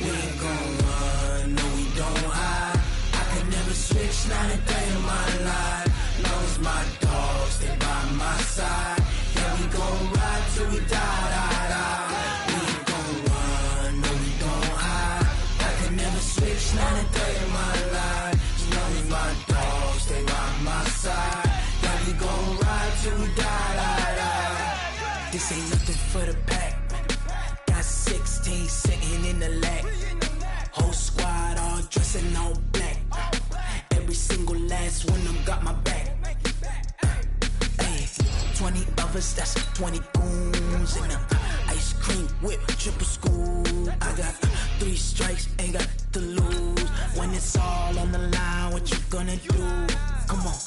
We ain't gon' run, no we don't hide. I can never switch, not a day in my life. Long as my dogs stay by my side. Yeah, we gon' ride till we die. We ain't gon' run, no we don't hide. I can never switch, not a day in my life. As long as my dogs stay by my side. Yeah, we gon' ride till we die. This ain't nothing for the pack. Got 16 sitting in the lag. Whole squad all dressing all black. Every single last one of them got my back. Hey, 20 of us, that's 20 goons in a ice cream whip, triple scoop. I got 3 strikes, ain't got to lose. When it's all on the line, what you gonna do? Come on,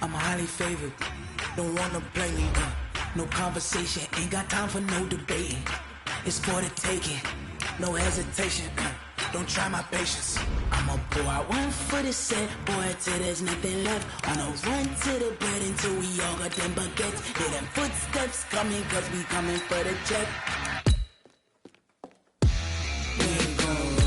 I'm highly favored. Don't wanna play me, no conversation, ain't got time for no debating. It's for the taking, no hesitation. Don't try my patience. I'ma pour out 1 for the set, boy, till there's nothing left. On a run to the bread until we all got them baguettes. Hear them footsteps coming, cause we coming for the check. We ain't gon'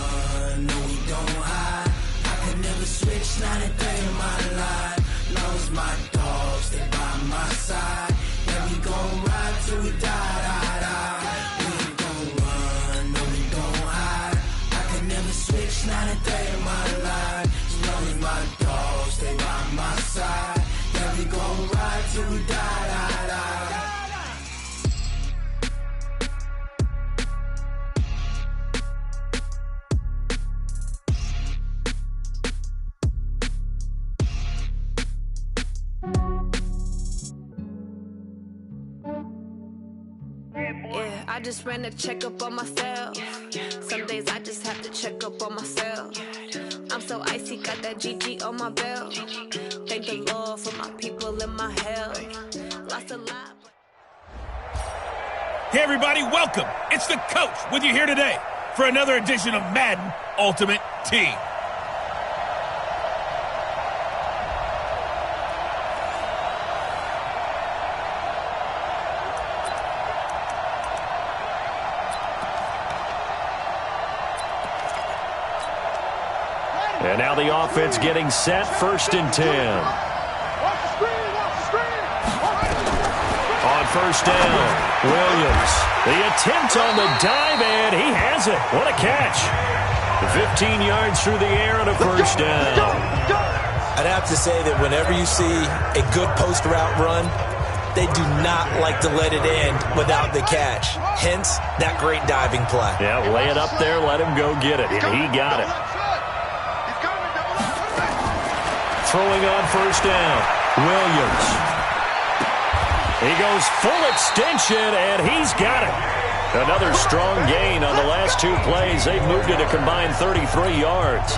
my dogs, stay by my side. Yeah, we gon' ride till we die, die, die. Yeah, I just ran a checkup on myself. Some days I just have to check up on myself. I'm so icy, got that GG on my belt. Thank the Lord for my people and my health. Lost a lot. Hey everybody, welcome. It's the coach with you here today for another edition of Madden Ultimate Team. And now the offense getting set, 1st and 10. On 1st down, Williams. The attempt on the dive, and he has it. What a catch. 15 yards through the air and a 1st down. I'd have to say that whenever you see a good post route run, they do not like to let it end without the catch. Hence, that great diving play. Yeah, lay it up there, let him go get it. And he got it. Throwing on 1st down, Williams. He goes full extension, and he's got it. Another strong gain on the last 2 plays. They've moved it a combined 33 yards.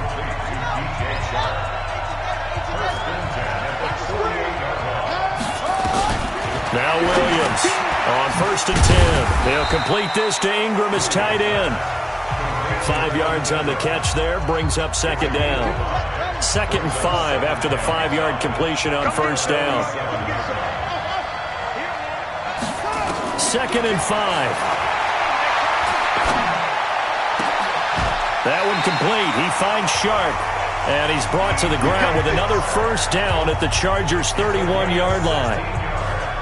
Now Williams on 1st and 10. They'll complete this to Ingram as tight end. 5 yards on the catch there, brings up 2nd down. 2nd and 5 after the 5-yard completion on 1st down. 2nd and 5. That one complete. He finds Sharp, and he's brought to the ground with another 1st down at the Chargers' 31-yard line.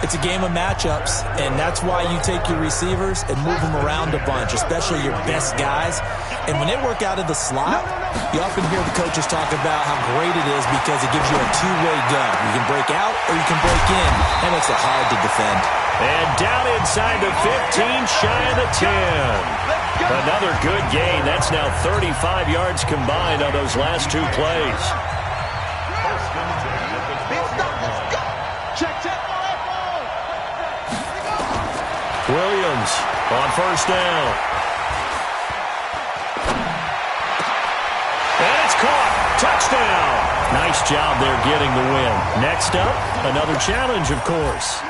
It's a game of matchups, and that's why you take your receivers and move them around a bunch, especially your best guys. And when they work out of the slot, you often hear the coaches talk about how great it is because it gives you a two-way gun. You can break out or you can break in. That makes it hard to defend. And down inside the 15, shy of the 10. Another good gain. That's now 35 yards combined on those last 2 plays. Williams on 1st down. And it's caught. Touchdown. Nice job there getting the win. Next up, another challenge, of course.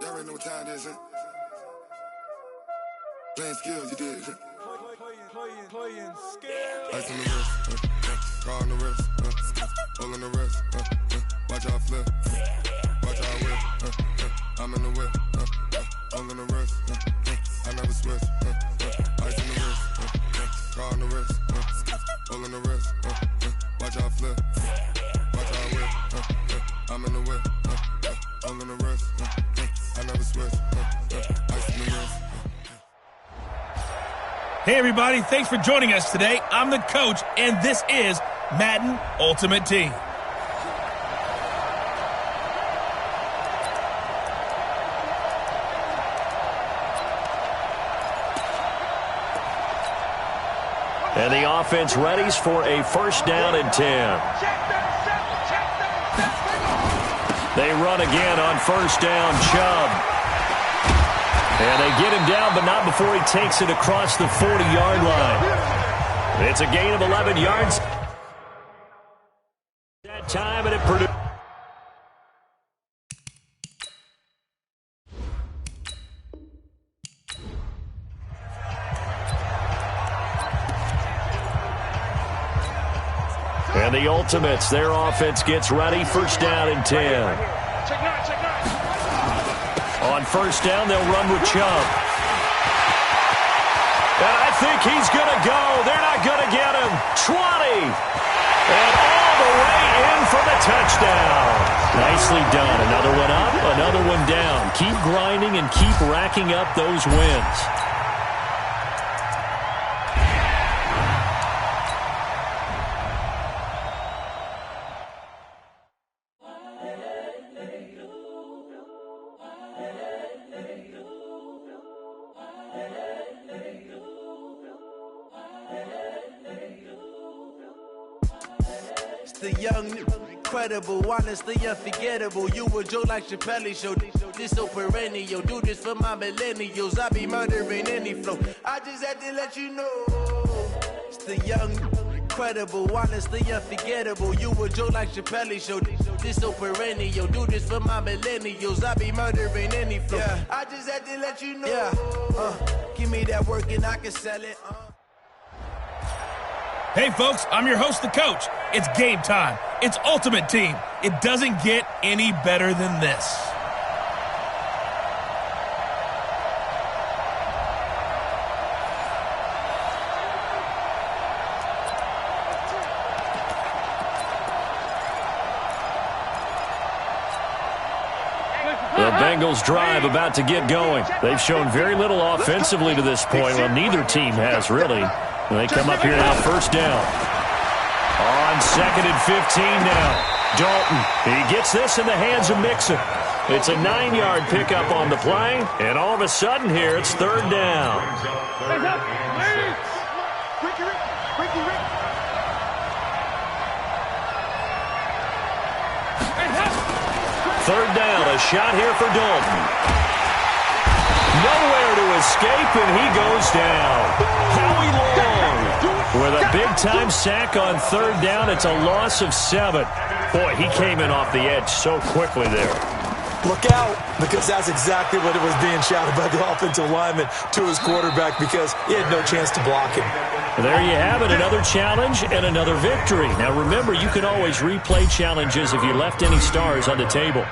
Y'all already know what time it is, huh? Playing skills, you did. Playing skills. Ice on the wrist, car on the wrist, hole on the wrist, watch out flip, watch out whip, I'm in the whip, hole in the wrist, I never switch, ice on the wrist, car on the wrist, hole in the wrist, watch out flip, watch out whip, I'm in the whip, hole in the wrist, I never switch, ice on the wrist. Hey everybody, thanks for joining us today. I'm the coach, and this is Madden Ultimate Team. And the offense readies for a 1st down and 10. They run again on 1st down, Chubb. And they get him down, but not before he takes it across the 40-yard line. It's a gain of 11 yards. That time, and it produced. And the Ultimates, their offense gets ready. 1st down and 10. On 1st down, they'll run with Chubb. And I think he's going to go. They're not going to get him. And all the way in for the touchdown. Nicely done. Another one up, another one down. Keep grinding and keep racking up those wins. The young, incredible, honestly unforgettable. You a joke like Chappelle Show. This so perennial. Do this for my millennials. I be murdering any flow. I just had to let you know. It's the young, incredible, honestly unforgettable. You a joke like Chappelle Show. This so perennial. Do this for my millennials. I be murdering any flow. Yeah. I just had to let you know. Yeah. Give me that work and I can sell it. Hey, folks, I'm your host, the coach. It's game time. It's Ultimate Team. It doesn't get any better than this. The Bengals drive about to get going. They've shown very little offensively to this point. Well, neither team has, really. And they come up here now, first down. On 2nd and 15 now. Dalton, he gets this in the hands of Mixon. It's a 9-yard pickup on the play, and all of a sudden here, it's 3rd down. Third down, a shot here for Dalton. Nowhere to escape, and he goes down. Howie Long with a big-time sack on 3rd down. It's a loss of 7. Boy, he came in off the edge so quickly there. Look out, because that's exactly what it was being shouted by the offensive lineman to his quarterback, because he had no chance to block him. There you have it, another challenge and another victory. Now remember, you can always replay challenges if you left any stars on the table.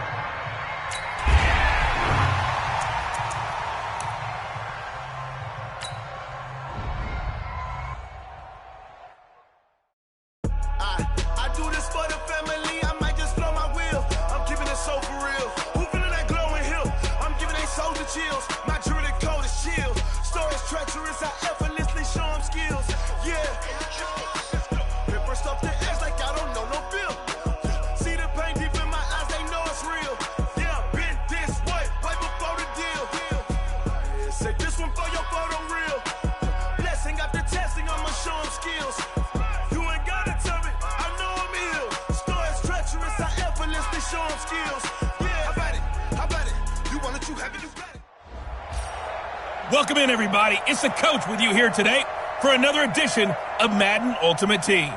Welcome in, everybody. It's the coach with you here today for another edition of Madden Ultimate Team.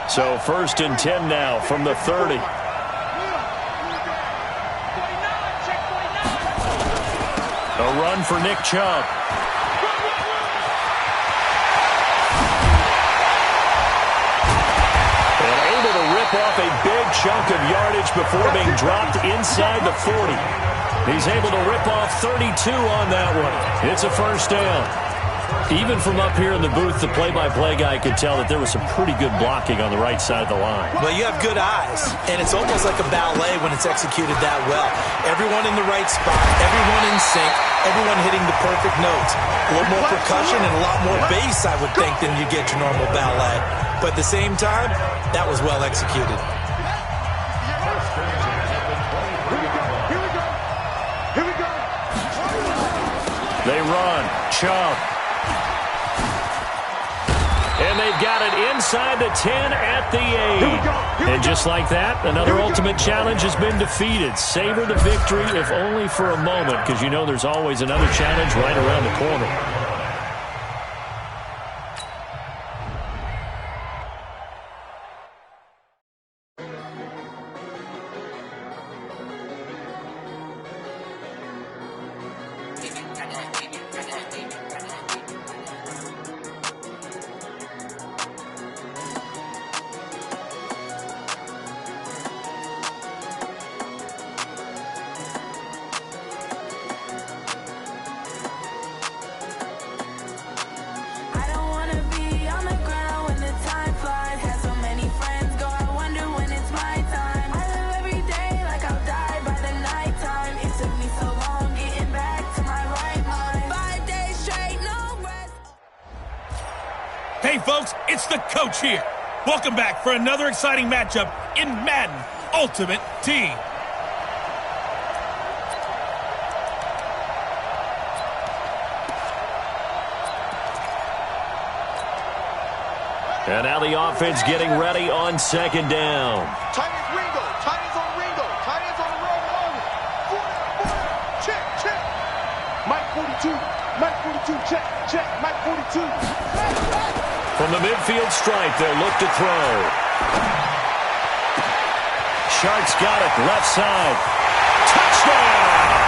So 1st and 10 now from the 30. A run for Nick Chubb. Off a big chunk of yardage before being dropped inside the 40. He's able to rip off 32 on that one. It's a 1st down. Even from up here in the booth, the play-by-play guy could tell that there was some pretty good blocking on the right side of the line. Well, you have good eyes, and it's almost like a ballet when it's executed that well. Everyone in the right spot, everyone in sync, everyone hitting the perfect notes. A little more percussion and a lot more bass, I would think, than you get your normal ballet. But at the same time, that was well executed. Here we go. They run. Chubb. And they've got it inside the 10 at the 8. And just like that, another Ultimate Challenge has been defeated. Savor the victory, if only for a moment, because you know there's always another challenge right around the corner. folks, it's the coach here. Welcome back for another exciting matchup in Madden Ultimate Team. And now the offense getting ready on second down. Tight ends Ringo. Tight ends on Ringo. Tight ends on the road. Check, check. Mike 42. Mike 42. Check, check. Mike 42. From the midfield stripe, they'll look to throw. Sharks got it. Left side. Touchdown!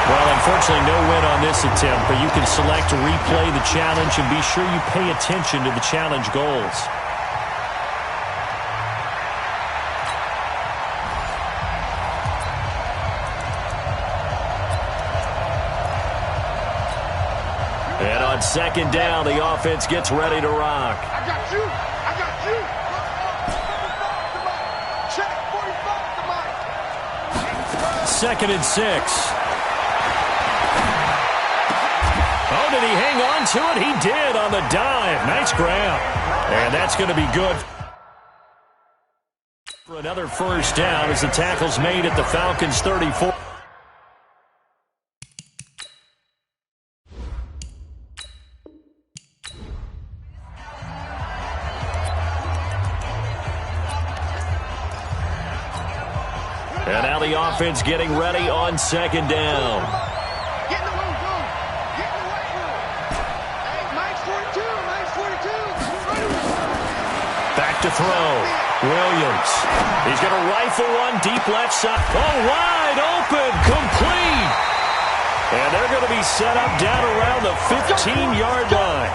Well, unfortunately, no win on this attempt, but you can select to replay the challenge and be sure you pay attention to the challenge goals. And on second down, the offense gets ready to rock. I got you. I got you. Check 45 to Mike. Second and 6. Oh, did he hang on to it? He did on the dive. Nice grab. And that's going to be good for another first down as the tackle's made at the Falcons' 34. And now the offense getting ready on second down. Get in the room, go. Get in the weight room. Hey, Mike's 42. Mike's 42. Back to throw. Williams. He's going to rifle one deep left side. Oh, wide open. Complete. And they're going to be set up down around the 15-yard line.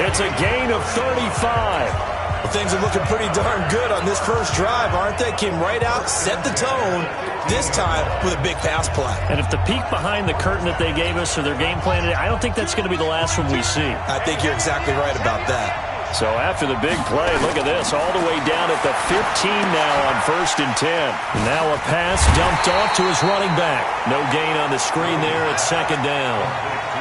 It's a gain of 35. Well, things are looking pretty darn good on this first drive, aren't they? Came right out, set the tone, this time with a big pass play. And if the peek behind the curtain that they gave us or their game plan, I don't think that's going to be the last one we see. I think you're exactly right about that. So after the big play, look at this, all the way down at the 15 now on 1st and 10. Now a pass dumped off to his running back. No gain on the screen there at second down.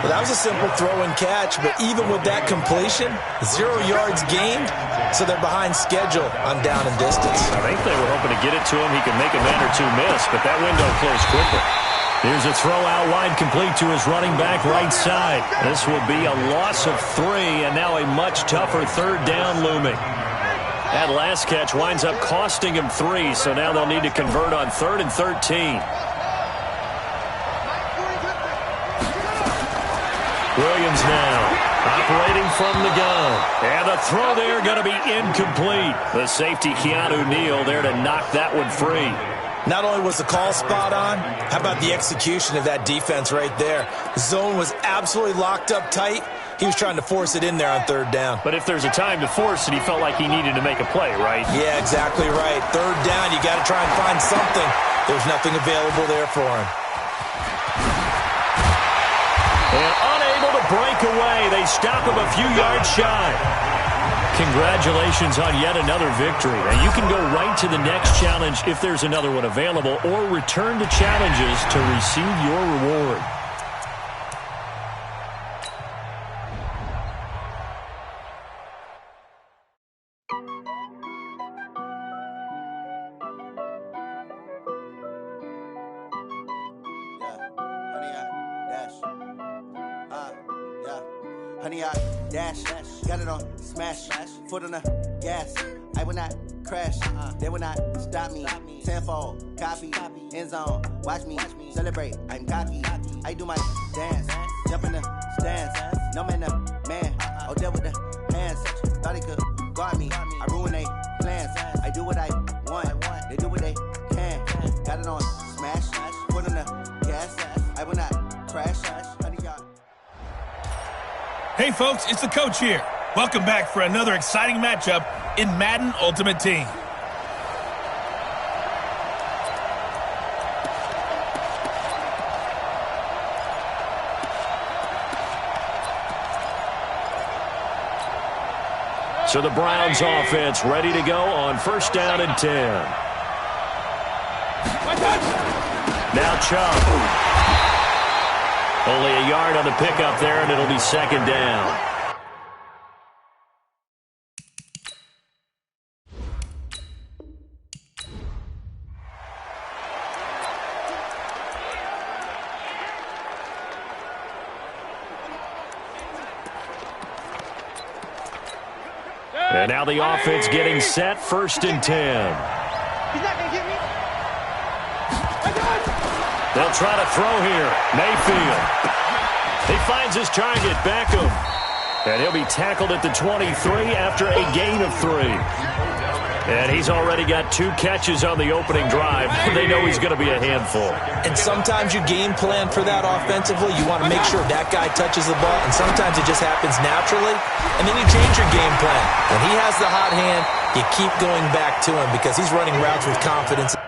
Well, that was a simple throw and catch, but even with that completion, 0 yards gained, so they're behind schedule on down and distance. I think they were hoping to get it to him. He could make a man or two miss, but that window closed quickly. Here's a throw out wide complete to his running back right side. This will be a loss of 3, and now a much tougher third down looming. That last catch winds up costing him 3, so now they'll need to convert on 3rd and 13. Williams now operating from the gun. And the throw there going to be incomplete. The safety, Keanu Neal, there to knock that one free. Not only was the call spot on, how about the execution of that defense right there? The zone was absolutely locked up tight. He was trying to force it in there on 3rd down. But if there's a time to force it, he felt like he needed to make a play, right? Yeah, exactly right. 3rd down, you got to try and find something. There's nothing available there for him. And unable to break away, they stop him a few yards shy. Congratulations on yet another victory. And you can go right to the next challenge if there's another one available, or return to challenges to receive your reward. Honey, I dash, got it on smash, foot on the gas. I will not crash, they will not stop me. Tenfold, copy, end zone, watch me celebrate. I'm cocky, I do my dance, jump in the stands. No man, the man, oh, there with the hands. Thought he could guard me, I ruin they plans. I do what I want, they do what they can. Got it on smash, foot on the gas. I will not crash, honey, y'all. Hey folks, it's the coach here. Welcome back for another exciting matchup in Madden Ultimate Team. So the Browns offense ready to go on 1st down and 10. Now Chubb. Only a yard on the pickup there, and it'll be 2nd down. And now the offense getting set, 1st and 10. He's not going to get me. They'll try to throw here. Mayfield. He finds his target, Beckham. And he'll be tackled at the 23 after a gain of 3. And he's already got 2 catches on the opening drive. They know he's going to be a handful. And sometimes you game plan for that offensively. You want to make sure that guy touches the ball, and sometimes it just happens naturally. And then you change your game plan. When he has the hot hand, you keep going back to him because he's running routes with confidence.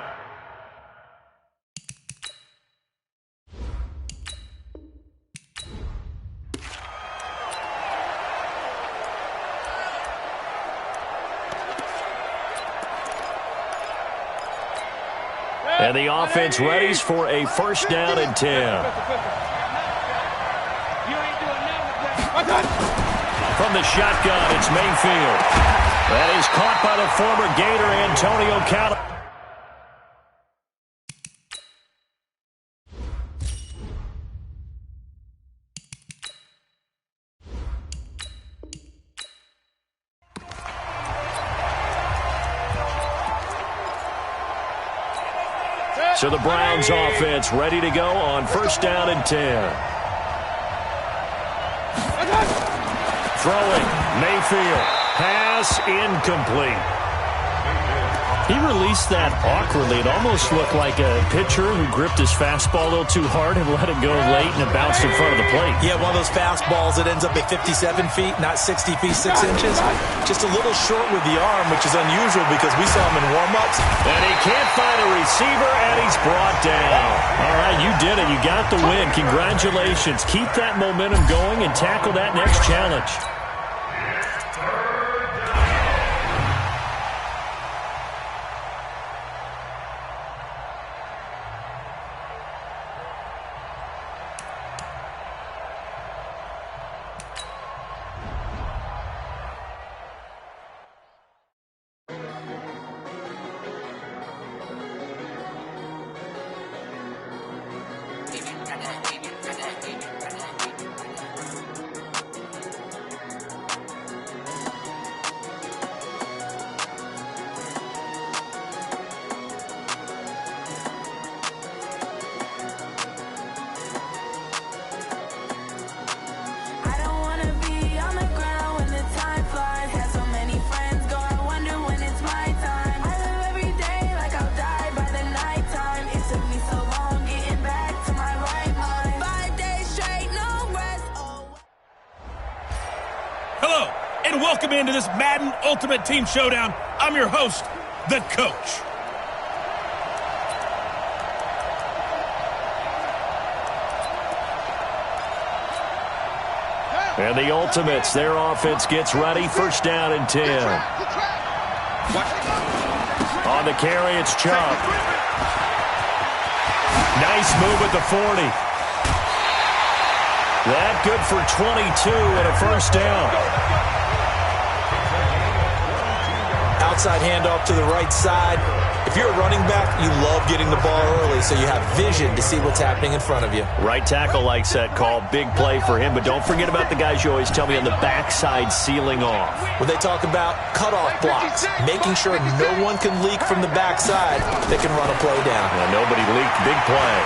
And the offense readies for a 1st down and 10. From the shotgun, it's Mayfield. That is caught by the former Gator, Antonio Callaway. So the Browns offense ready to go on 1st down and 10. Throwing, Mayfield. Pass incomplete. He released that awkwardly. It almost looked like a pitcher who gripped his fastball a little too hard and let it go late, and it bounced in front of the plate. Yeah, one of those fastballs that ends up at 57 feet, not 60 feet, 6 inches. Just a little short with the arm, which is unusual because we saw him in warm-ups. And he can't find a receiver, and he's brought down. All right, you did it. You got the win. Congratulations. Keep that momentum going and tackle that next challenge. Welcome into this Madden Ultimate Team Showdown. I'm your host, the Coach. And the Ultimates, their offense gets ready. 1st down and 10. On the carry, it's Chubb. Nice move at the 40. That good for 22 and a 1st down. Outside handoff to the right side. If you're a running back, you love getting the ball early so you have vision to see what's happening in front of you. Right tackle likes that call. Big play for him, but don't forget about the guys you always tell me on the backside sealing off. When they talk about cutoff blocks, making sure no one can leak from the backside that can run a play down. Yeah, nobody leaked. Big play.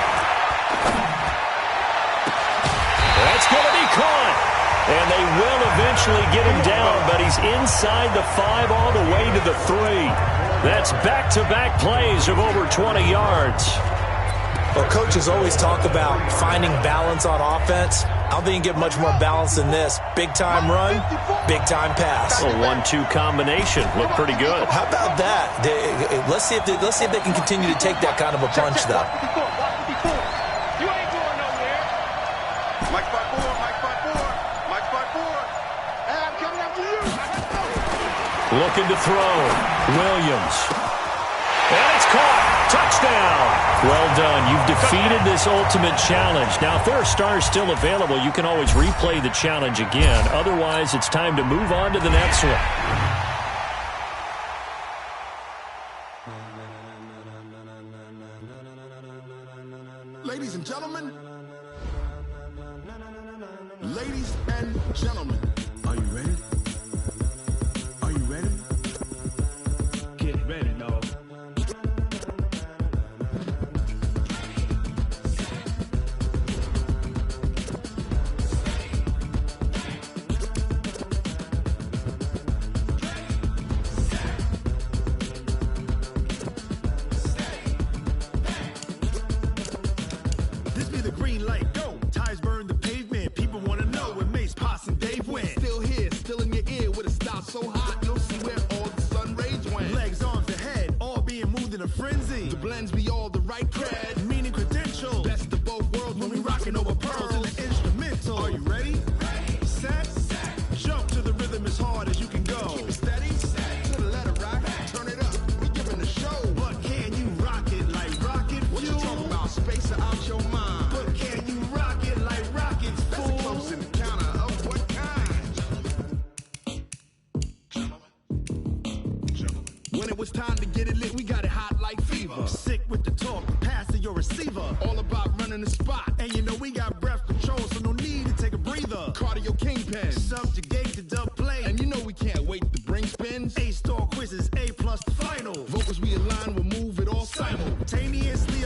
That's going to be caught. And they will eventually get him down, but he's inside the 5 all the way to the 3. That's back-to-back plays of over 20 yards. Well, coaches always talk about finding balance on offense. I don't think you get much more balance than this. Big-time run, big-time pass. A 1-2 combination. Looked pretty good. How about that? Let's see if they can continue to take that kind of a punch, though. You ain't going nowhere. Mike 5-4, Mike 5-4. I'm coming after you. Looking to throw. Williams. And it's caught. Touchdown. Well done. You've defeated this ultimate challenge. Now, if there are stars still available, you can always replay the challenge again. Otherwise, it's time to move on to the next one. Ladies and gentlemen. Ladies and gentlemen. Are you ready? Are you ready? green light, go. Tires burn the pavement. People wanna know when Mace, Potts, and Dave went. Still here, still in your ear with a stop so hot, you'll see where all the sun rays went. Legs, arms, the head, all being moved in a frenzy. The blends be all the right cred. Meaning credentials. Best of both worlds when we rockin' over pearls. In the instrumental. Are you ready? Set. Jump to the rhythm as hard as you can go. Keep it steady. To the letter rock. Turn it up. We giving the show. But can you rock it like rocket fuel? What you talking about? Space or out your mind? But can you rock it like rockets, fool? That's a close encounter of what kind? When it was time to get it lit, we got it hot like fever. Sick with the talk, pass to your receiver. All about running the spot. And you know we got breath control, so no need to take a breather. Cardio kingpin. Subjugate the dub play. And you know we can't wait to bring spins. A-star quizzes, A+ the final. Vocals we align, we'll move it all simultaneously.